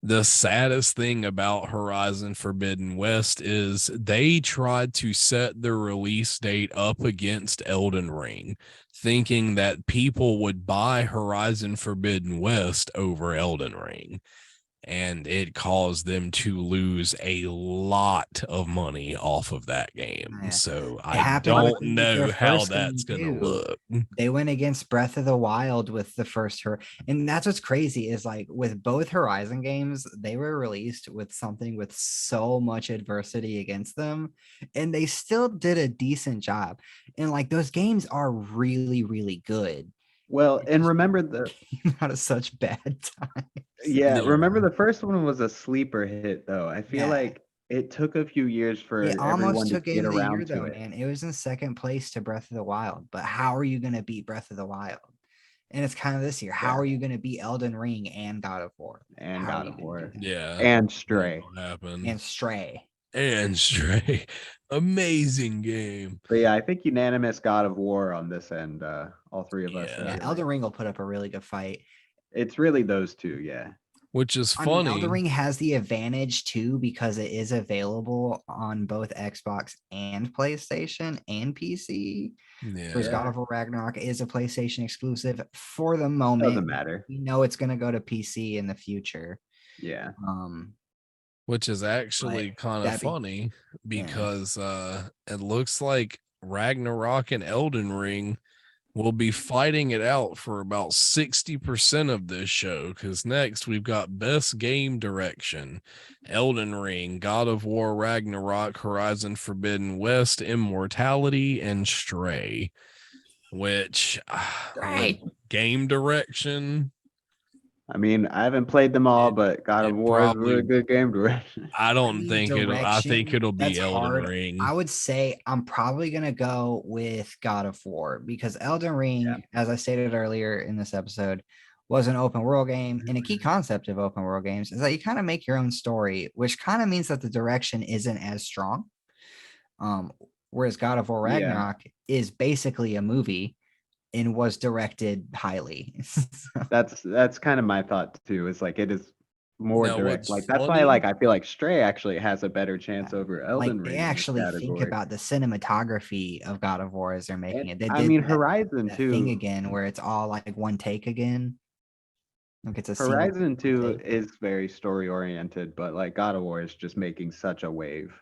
the saddest thing about Horizon Forbidden West is they tried to set the release date up against Elden Ring, thinking that people would buy Horizon Forbidden West over Elden Ring. and it caused them to lose a lot of money off of that game. Yeah. So It I happened don't with their know how first game, that's going to too. look. They went against Breath of the Wild with the first and that's what's crazy is like with both Horizon games, they were released with something with so much adversity against them, and they still did a decent job. And like those games are really, really good. Well, It and just remember the came out of such bad times. yeah, Yeah. remember the first one was a sleeper hit though. I feel Yeah. like it took a few years for It almost everyone to took get Game of the Year around to though, it. man. It was in second place to Breath of the Wild, but how are you going to beat Breath of the Wild? And it's kind of this year. How Yeah. are you going to beat Elden Ring and God of War? And How are God you of going to do War. that? Yeah. And That Stray. ain't gonna happen. And Stray. And Stray. Amazing game. But yeah, I think unanimous God of War on this end. All three of us. I Yeah, feel Elden like. Ring will put up a really good fight. It's really those two, yeah. Which is I mean, funny. Elden Ring has the advantage too because it is available on both Xbox and PlayStation and PC. Whereas Yeah. God of War Ragnarok is a PlayStation exclusive for the moment. Doesn't matter. We know it's going to go to PC in the future. Yeah. Which is actually kind of that'd be- funny because it looks like Ragnarok and Elden Ring will be fighting it out for about 60% of this show, because next we've got Best Game Direction, Elden Ring, God of War Ragnarok, Horizon Forbidden West, Immortality, and Stray. Which Stray. game direction, I mean, I haven't played them all, but God of it War is a really probably good game direction. I don't mean, think I think direction, it'll be that's Elden hard. Ring. I would say I'm probably gonna go with God of War because Elden Ring, as I stated earlier in this episode, was an open world game. And a key concept of open world games is that you kind of make your own story, which kind of means that the direction isn't as strong. Whereas God of War Yeah. Ragnarok is basically a movie and was directed highly. That's kind of my thought too. Is like it is more Now, direct. what's Like that's why funny- like I feel like Stray actually has a better chance over Like Elden they Ring in this actually think category. about the cinematography of God of War as they're making it. They I did mean, that- Horizon that thing 2. again where it's all like one take again. Like it's a Horizon 2 take. is very story oriented, but like God of War is just making such a wave.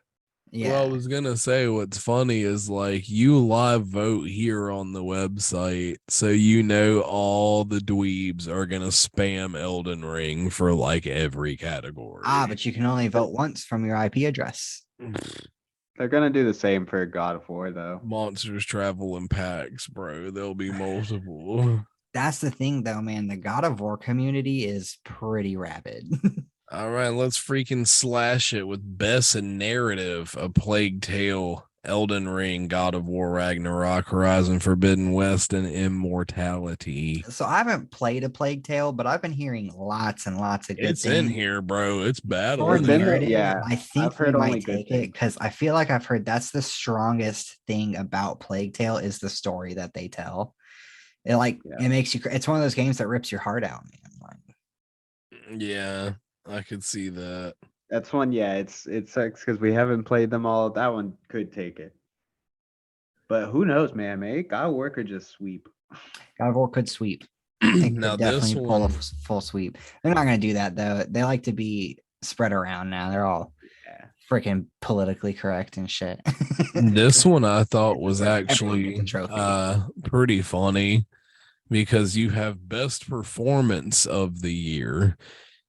Yeah. Well, I was gonna say what's funny is like you live vote here on the website, so you know all the dweebs are gonna spam Elden Ring for like every category. But you can only vote once from your IP address. They're gonna do the same for God of War though. Monsters travel in packs, bro. There'll be multiple. That's the thing though, man. The God of War community is pretty rabid. All right, let's freaking slash it with best narrative: A Plague Tale, Elden Ring, God of War Ragnarok, Horizon Forbidden West, and Immortality. So I haven't played A Plague Tale, but I've been hearing lots and lots of good It's things. in here, bro. It's bad. For It's in there, narrative, yeah. I think I've heard we only might good take it things. because I feel like I've heard that's the strongest thing about Plague Tale is the story that they tell. It it makes you. It's one of those games that rips your heart out, man. Like, Yeah, I could see that. That's one, yeah, it sucks because we haven't played them all. That one could take it. But who knows, man? Maybe God of War could just sweep. God of War could sweep. It Now could this definitely pull a one, full sweep. They're not going to do that though. They like to be spread around now. They're all freaking politically correct and shit. this one I thought was Everyone gets actually a trophy. pretty funny because you have best performance of the year.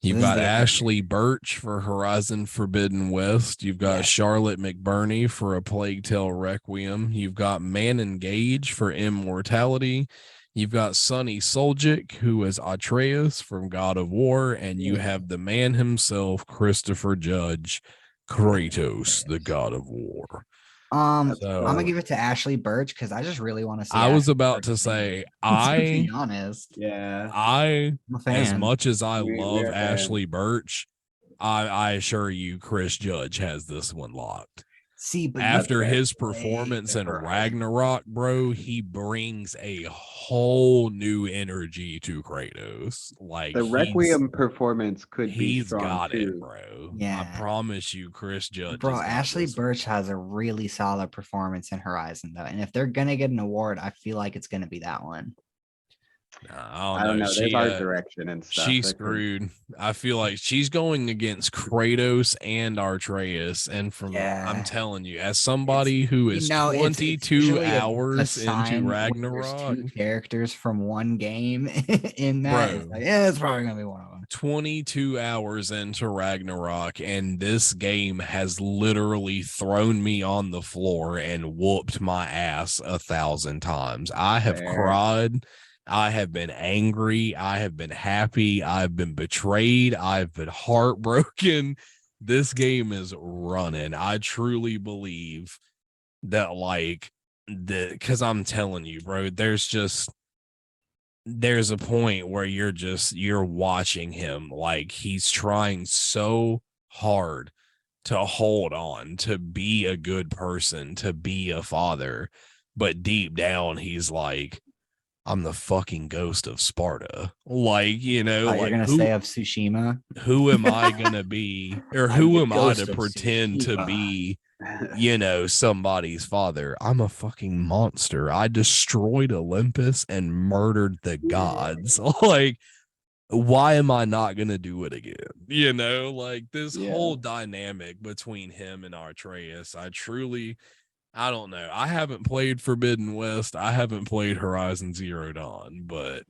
You've This is got the- Ashley Birch for Horizon Forbidden West. You've got Yes. Charlotte McBurney for A Plague Tale Requiem. You've got Manon Gage for Immortality. You've got Sonny Soljic, who is Atreus from God of War. And you have the man himself, Christopher Judge, Kratos, the God of War. So- I'm gonna give it to Ashley Birch because I just really want to see. I was Ashley about Birch to sing. say, To be honest, Yeah. I'm a fan. as much as I We love are fans. Ashley Birch, I assure you, Chris Judge has this one locked. See, but After right. his performance in Right. Ragnarok, bro, he brings a whole new energy to Kratos. Like The Requiem performance could be he's strong got too. it, bro. Yeah. I promise you, Chris Judge. bro, has got Ashley this. Birch has a really solid performance in Horizon though, and if they're gonna get an award, I feel like it's gonna be that one. I don't know. There's art direction and stuff. She's screwed. I feel like she's going against Kratos and Atreus. And I'm telling you, as somebody who is 22 usually a hours into sign when there's Ragnarok, 2 characters from one game in that. Bro. It's like, yeah, it's probably gonna be one of them. 22 hours into Ragnarok, and this game has literally thrown me on the floor and whooped my ass 1,000 times. I have cried. I have been angry. I have been happy. I've been betrayed. I've been heartbroken. This game is running. I truly believe that, like, because I'm telling you, bro, there's a point where you're watching him like he's trying so hard to hold on, to be a good person, to be a father, but deep down he's like, I'm the fucking ghost of Sparta. Like, you know, You're like gonna say of Tsushima. Who am I gonna be, or who am I to pretend to be, you know, somebody's father? I'm a fucking monster. I destroyed Olympus and murdered the gods. Like, why am I not gonna do it again? You know, like this whole dynamic between him and Atreus, I don't know. I haven't played Forbidden West. I haven't played Horizon Zero Dawn, but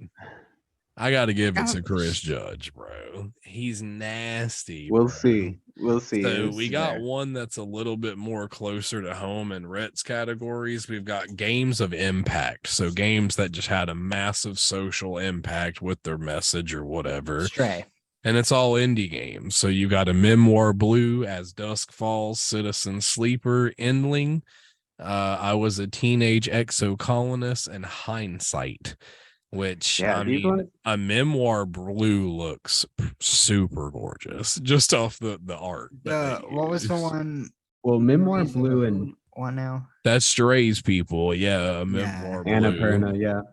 I got to give it to Chris Judge, bro. He's nasty. We'll bro. see. We'll see. So we got one that's a little bit more closer to home in Rhett's categories. We've got games of impact. So games that just had a massive social impact with their message or whatever. Stray. And it's all indie games. So you got a Memoir Blue, As Dusk Falls, Citizen Sleeper, Endling. I Was a Teenage Exocolonist, and Hindsight. Which, I mean, a Memoir Blue looks super gorgeous just off the art. What was the one? Well, Memoir Blue and one now? That's Stray's people. Yeah, Memoir Blue. Annapurna,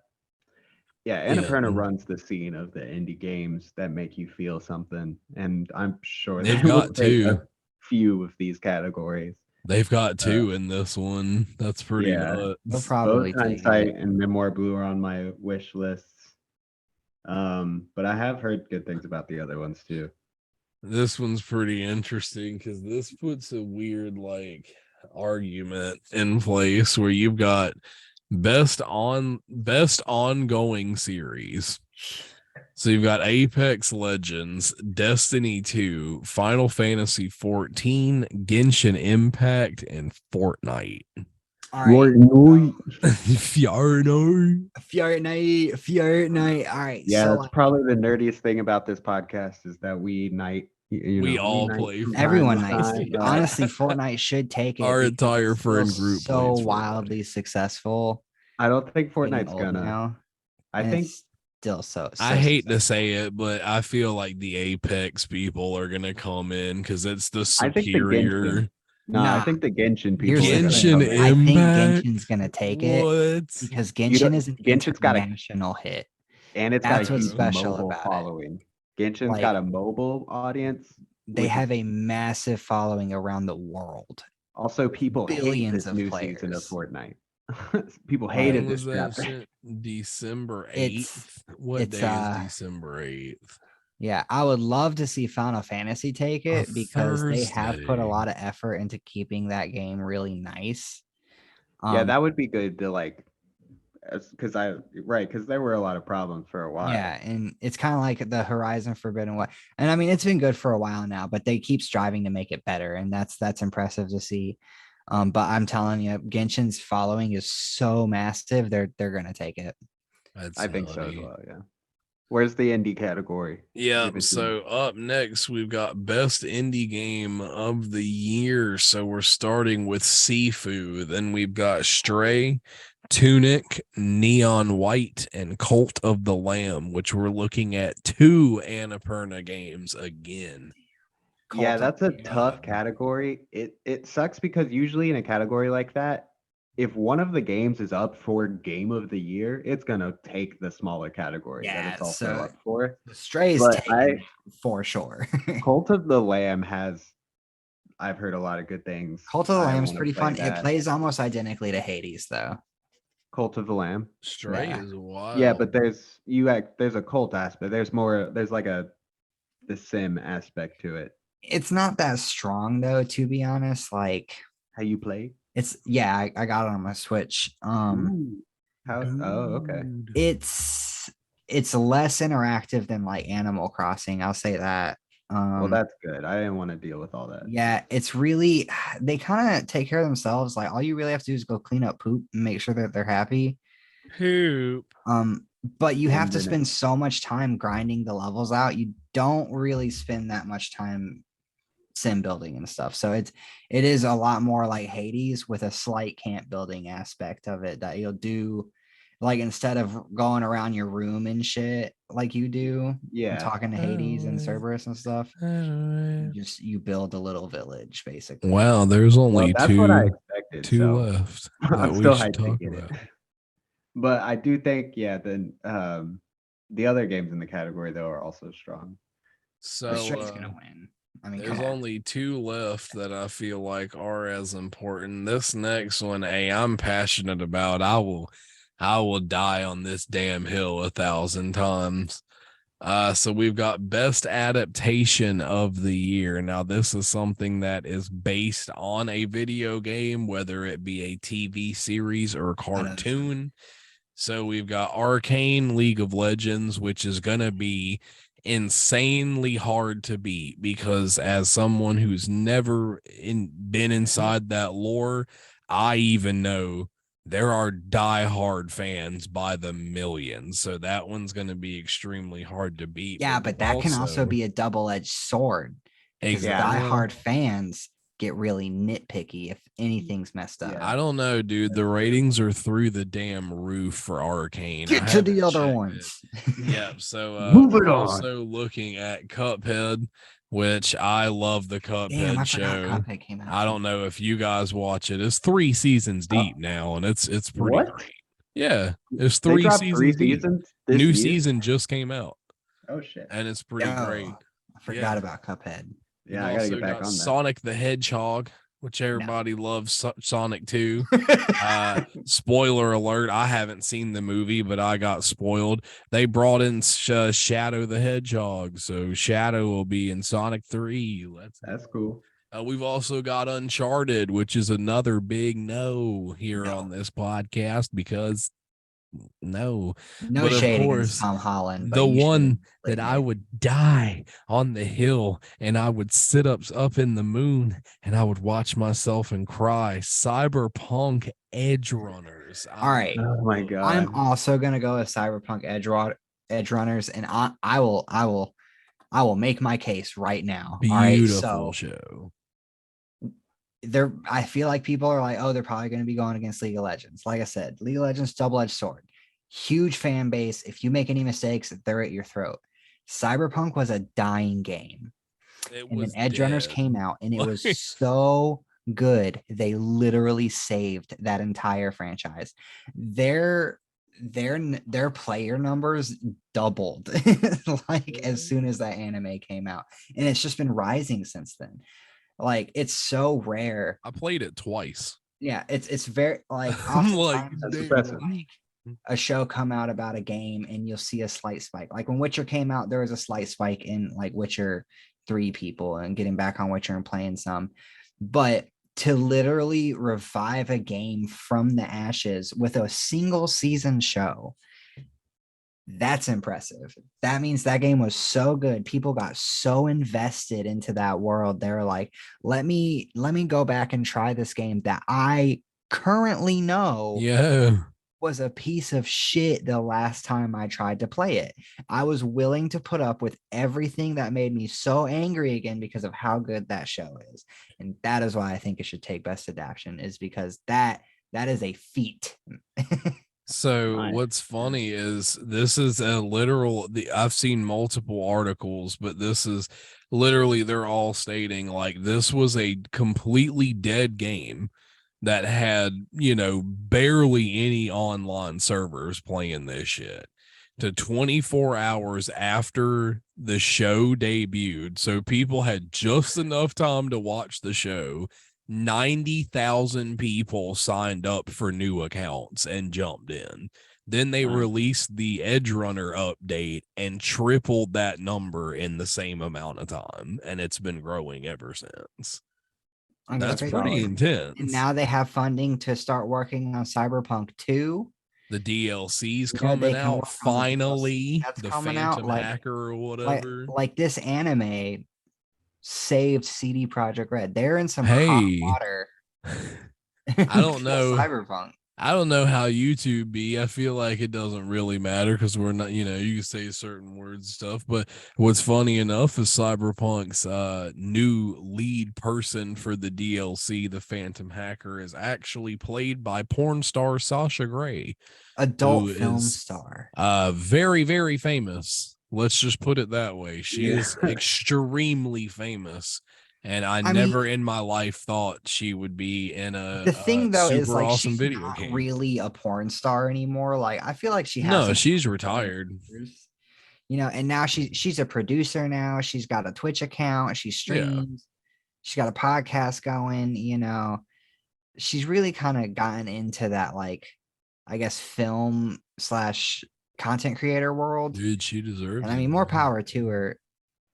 yeah, Annapurna runs the scene of the indie games that make you feel something, and I'm sure they've got a few of these categories. They've got 2 in this one. That's pretty nuts. They'll probably both Hindsight and Memoir Blue are on my wish lists. But I have heard good things about the other ones too. This one's pretty interesting because this puts a weird like argument in place where you've got best ongoing series. So you've got Apex Legends, Destiny 2, Final Fantasy 14, Genshin Impact, and Fortnite. All right. Fortnite. All right. Yeah, that's probably the nerdiest thing about this podcast is that we all play. Everyone nights. Honestly, Fortnite should take it. Our entire friend group so wildly successful. I don't think Fortnite's gonna. Now. I think still so I hate to say it, but I feel like the Apex people are gonna come in because it's the superior. I think the Genshin people. Genshin Impact. I think Genshin's gonna take it because Genshin is an international hit, and it's got what's special about following. Genshin's got a mobile audience. They have a massive following around the world. Also, people hate this new season of Fortnite. People hated this chapter. December 8th. What day is December 8th? Yeah, I would love to see Final Fantasy take it because they have put a lot of effort into keeping that game really nice. Yeah, that would be good to like, because there were a lot of problems for a while. Yeah, and it's kind of like the Horizon Forbidden West, and I mean it's been good for a while now, but they keep striving to make it better, and that's impressive to see. But I'm telling you, Genshin's following is so massive; they're gonna take it. I think so as well. Yeah. Where's the indie category? Yeah, so up next we've got best indie game of the year. So we're starting with Sifu. Then we've got Stray, Tunic, Neon White, and Cult of the Lamb, which we're looking at 2 Annapurna games again. Yeah, that's a tough category. It sucks because usually in a category like that, if one of the games is up for game of the year, it's gonna take the smaller category that it's also up for. Stray is for sure. Cult of the Lamb I've heard a lot of good things. Cult of the Lamb is pretty fun. It plays almost identically to Hades though. Cult of the Lamb. Stray Yeah. is wild. Yeah, but there's a cult aspect. There's like the sim aspect to it. It's not that strong though, to be honest. Like How you play? I got it on my Switch. Ooh. Okay. Dude. It's less interactive than like Animal Crossing, I'll say that. Well, that's good. I didn't want to deal with all that. Yeah, it's really they kind of take care of themselves. Like all you really have to do is go clean up poop and make sure that they're happy. Poop. But you have to Winding it. spend so much time grinding the levels out. You don't really spend that much time sim building and stuff. So it is a lot more like Hades with a slight camp building aspect of it that you'll do. Like instead of going around your room and shit like you do, and Yeah. talking to Hades and Cerberus and stuff, you build a little village basically. Wow, there's only That's what I two expected. two so left I'm that we still should hyped to talk get about. it. But I do think, the other games in the category though are also strong. But Stray's So gonna win. I mean, there's come on. only two left that I feel like are as important. This next one, I'm passionate about. I will die on this damn hill 1,000 times. So we've got best adaptation of the year. Now, this is something that is based on a video game, whether it be a TV series or a cartoon. So we've got Arcane League of Legends, which is going to be insanely hard to beat because as someone who's never been inside that lore, I even know there are diehard fans by the millions. So that one's going to be extremely hard to beat. Yeah, but that can also be a double-edged sword because Exactly. diehard fans get really nitpicky if anything's messed up. Yeah. I don't know, dude. The ratings are through the damn roof for Arcane. Get I to the haven't other checked it. ones. Yeah, so Moving we're on. also looking at Cuphead, which I love the Cuphead Damn, I forgot show. Cuphead came out. I don't know if you guys watch it. It's 3 seasons deep now, and it's pretty What? great. Yeah, it's They 3 dropped seasons 3 deep. seasons this New year? season just came out, Oh shit. and it's pretty great. I forgot about Cuphead. We've Yeah, I gotta also get back got on that. Sonic the Hedgehog, which everybody loves. Sonic 2. Spoiler alert, I haven't seen the movie, but I got spoiled. They brought in Shadow the Hedgehog, so Shadow will be in Sonic 3. That's cool. We've also got Uncharted, which is another big no here on this podcast because no but of shade course against Tom Holland, but the you should one that admit. I would die on the hill and I would sit up in the moon and I would watch myself and cry. Cyberpunk Edge Runners. All right. Oh my god. I'm also gonna go with Cyberpunk Edge Runners, and I will make my case right now. Beautiful All right, so show. I feel like people are like, oh, they're probably going to be going against League of Legends. Like I said, League of Legends, double-edged sword, huge fan base. If you make any mistakes, they're at your throat. Cyberpunk was a dying game, and then Edge Runners came out, and it was so good. They literally saved that entire franchise. Their player numbers doubled like as soon as that anime came out, and it's just been rising since then. Like it's so rare. I played it twice. Yeah, it's very like I'm like, a show come out about a game and you'll see a slight spike. Like when Witcher came out, there was a slight spike in like Witcher 3 people and getting back on Witcher and playing some. But to literally revive a game from the ashes with a single season show, that's impressive. That means that game was so good. People got so invested into that world. They're like, let me go back and try this game that I currently know was a piece of shit the last time I tried to play it. I was willing to put up with everything that made me so angry again because of how good that show is. And that is why I think it should take best adaptation, is because that is a feat. So what's funny is this is a literal, I've seen multiple articles, but this is literally, they're all stating like this was a completely dead game that had, barely any online servers playing this shit to 24 hours after the show debuted. So people had just enough time to watch the show 90,000 people signed up for new accounts and jumped in. Then they Wow. released the Edge Runner update and tripled that number in the same amount of time. And it's been growing ever since. That's pretty intense. And now they have funding to start working on Cyberpunk 2. The DLC's You know, they coming can out work on the DLC finally. that's The coming out, Phantom like- Hacker or whatever. Like this anime saved CD Projekt Red. They're in some Hey. hot water. I don't know. Cyberpunk. I don't know how YouTube be. I feel like it doesn't really matter because we're not, you know, you can say certain words and stuff. But what's funny enough is Cyberpunk's new lead person for the DLC, the Phantom Hacker, is actually played by porn star Sasha Grey, Adult who film is, star. very, very famous. Let's just put it that way. She Yeah. is extremely famous. And I I never mean, in my life thought she would be in The thing though is super like awesome she's video not game. really a porn star anymore. Like I feel like she has No, some she's porn retired. stars, you know, and now she's a producer now. She's got a Twitch account, she streams, she's got a podcast going, you know. She's really kind of gotten into that, like, I guess, film / content creator world. Dude, she deserves And I it, mean, more man. power to her.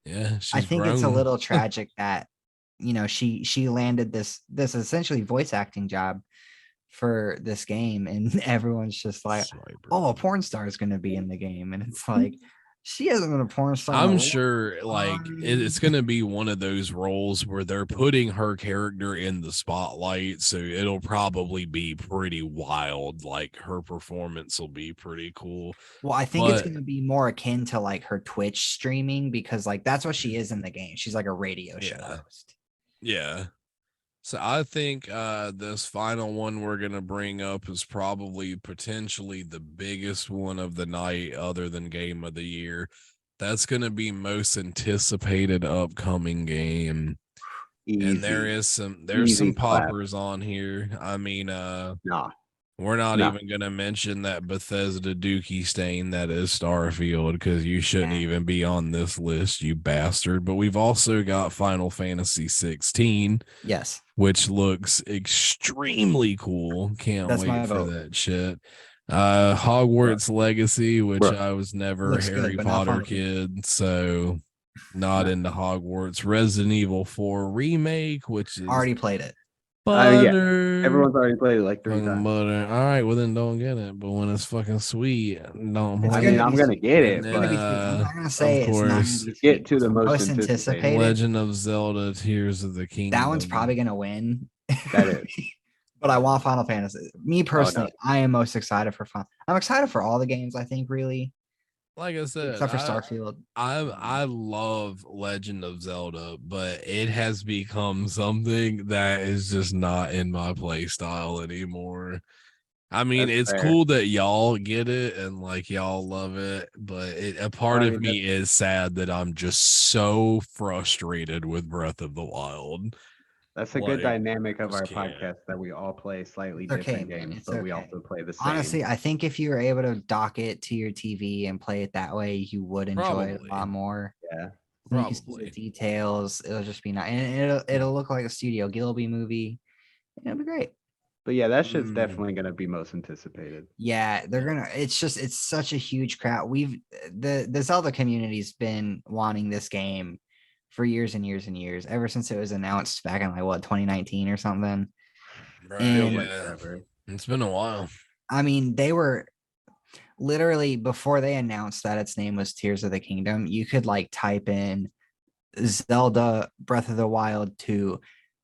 Yeah, I she's think it's a grown. little tragic that, you know, she landed this essentially voice acting job for this game, and everyone's just like, oh, a porn star is going to be in the game, and it's like, she hasn't been a porn star in a I'm long sure like it's time. going to be one of those roles where they're putting her character in the spotlight, so it'll probably be pretty wild. Like her performance will be pretty cool. Well, I think it's But going to be more akin to like her Twitch streaming, because like that's what she is in the game. She's like a radio show Yeah. host. yeah. So I think this final one we're going to bring up is probably potentially the biggest one of the night other than game of the year. That's going to be most anticipated upcoming game. And there's some Easy clap. poppers on here. I mean, Nah. we're not No. even going to mention that Bethesda Dookie stain that is Starfield, because you shouldn't Yeah. even be on this list, you bastard. But we've also got Final Fantasy 16, Yes. which looks extremely cool. Can't That's my wait for vote. that shit. Hogwarts Legacy, which Bro. I was never a Looks good, Harry but not Potter Final kid, so not No. into Hogwarts. Resident Evil 4 remake, which is Already played it. Yeah. butter. Everyone's already played it like 3 Fucking times. butter. All right, well then don't get it. But when it's fucking sweet, don't It's I play mean, it. I'm gonna get And it, It's gonna be but sweet. I'm not gonna of say it's not gonna course, be Let's get sweet. to the It's most anticipated. Legend of Zelda: Tears of the Kingdom. That one's probably gonna win. That is. But I want Final Fantasy. Me no. personally, I am most excited for fun. I'm excited for all the games, I think, really, Like I said, except for Starfield. I love Legend of Zelda, but it has become something that is just not in my play style anymore. I mean, That's it's fair. cool that y'all get it and like y'all love it, but a part I of mean, me is sad that I'm just so frustrated with Breath of the Wild. That's a Like, good dynamic of just our can't. podcast, that we all play slightly It's okay, different man, games, it's but we okay. also play the same. Honestly, I think if you were able to dock it to your TV and play it that way, you would enjoy it Probably. a lot more. Yeah. Then you can see Probably. the details. It'll just be nice, and it'll look like a Studio Gilby movie. It'll be great. But yeah, that shit's Mm. definitely gonna be most anticipated. Yeah, they're gonna. It's such a huge crowd. The Zelda community's been wanting this game for years and years and years, ever since it was announced back in like what 2019 or something. Right, Feels And like yeah. forever. It's been a while. I mean, they were literally, before they announced that its name was Tears of the Kingdom, you could like type in Zelda Breath of the Wild 2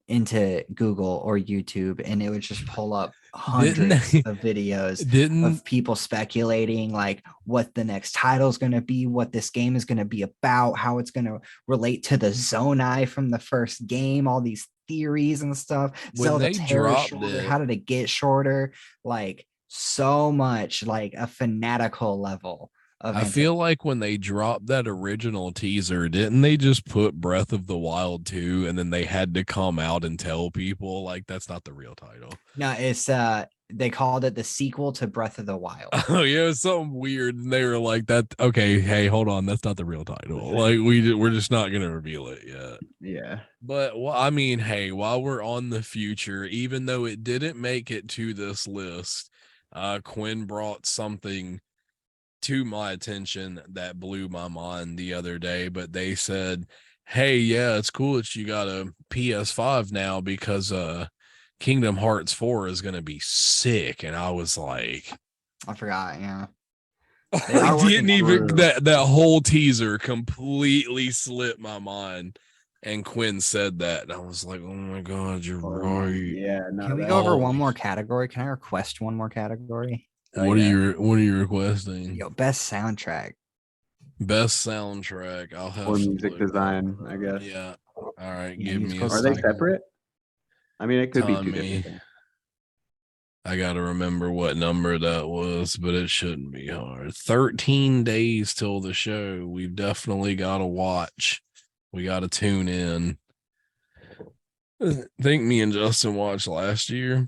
into Google or YouTube, and it would just pull up hundreds they- of videos Didn't of people speculating like what the next title is going to be, what this game is going to be about, how it's going to relate to the Zonai from the first game, all these theories and stuff. When Zelda's they hair is dropped shorter. it- How did it get shorter? Like so much, like a fanatical level of I feel like when they dropped that original teaser, didn't they just put Breath of the Wild 2 and then they had to come out and tell people like that's not the real title? no, it's they called it the sequel to Breath of the Wild. Oh yeah, it was something weird, and they were like, "That okay? Hey, hold on, that's not the real title. Like we're just not gonna reveal it yet." Yeah. But well, I mean, hey, while we're on the future, even though it didn't make it to this list, Quinn brought something to my attention that blew my mind the other day. But they said, "Hey, yeah, it's cool that you got a PS5 now because Kingdom Hearts 4 is gonna be sick." And I was like, I forgot. Yeah. I didn't even on it. that whole teaser completely slipped my mind. And Quinn said that, and I was like, "Oh my god, you're right." Yeah. No. Can we That, go over Oh, one more category? Can I request one more category? Oh, what are yeah. you requesting? Yo, best soundtrack. Best soundtrack. I'll have Or to music look that design, up. I guess. Yeah. All right. Yeah, Give me a musical Are they design. second. separate? I mean, it could be two Tommy. different things. I gotta remember what number that was, but it shouldn't be hard. 13 days till the show. We've definitely gotta watch. We gotta tune in. I think me and Justin watched last year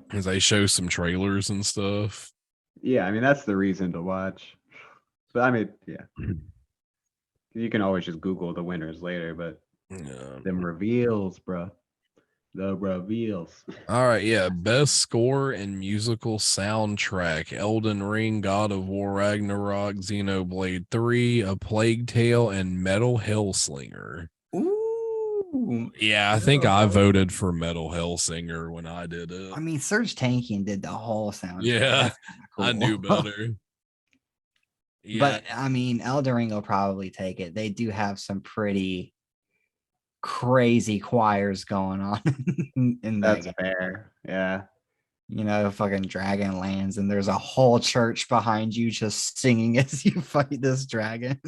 because they show some trailers and stuff. Yeah, I mean that's the reason to watch. But I mean, yeah, you can always just Google the winners later. But Yeah. them reveals, bro, the reveals. All right, yeah. Best score and musical soundtrack: Elden Ring, God of War, Ragnarok, Xenoblade 3, A Plague Tale, and Metal Hellslinger. Ooh. Yeah, I think I voted for Metal Hellsinger when I did it. I mean, Serge Tankian did the whole soundtrack. Yeah, That's kind of cool. I knew better. Yeah, But I mean, Elden Ring will probably take it. They do have some pretty crazy choirs going on in that That's game. fair. Yeah. You know, fucking dragon lands, and there's a whole church behind you just singing as you fight this dragon.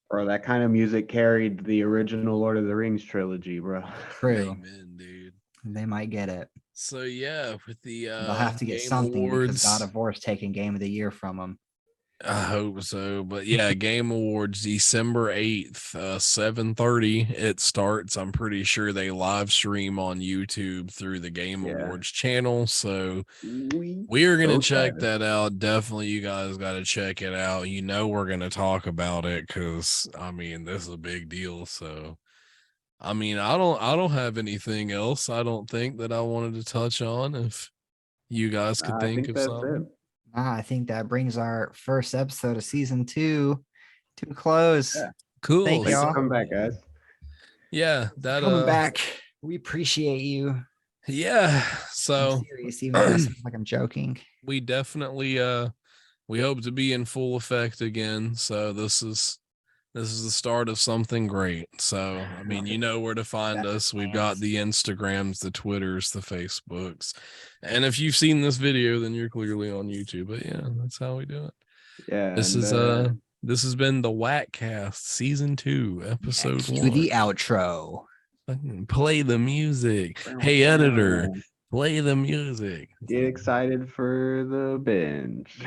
Bro, that kind of music carried the original Lord of the Rings trilogy, bro. True. amen, dude. They might get it. So yeah, with the They'll have to get Game something because Awards, God of War is taking Game of the Year from them. I hope so. But yeah, Game Awards December 8th, 7:30 it starts. I'm pretty sure they live stream on YouTube through the Game Yeah. Awards channel. So We we are gonna so check excited. that out. Definitely you guys gotta check it out. You know we're gonna talk about it because I mean this is a big deal. So I mean I don't have anything else I don't think that I wanted to touch on. If you guys could I think think of that's something. it. I think that brings our first episode of season 2 to a close. Yeah. Cool. Thank Thanks y'all. for coming back, guys. Yeah, that Coming back. We appreciate you. Yeah. I'm So serious, even though it seems like I'm joking. we definitely we hope to be in full effect again. So this is the start of something great. So I mean, you know where to find us. We've got the Instagrams, the Twitters, the Facebooks. And if you've seen this video, then you're clearly on YouTube. But yeah, that's how we do it. Yeah. This and, is this has been the WAKcast season 2, episode To 1. the outro. Play the music. Hey editor, play the music. Get excited for the binge.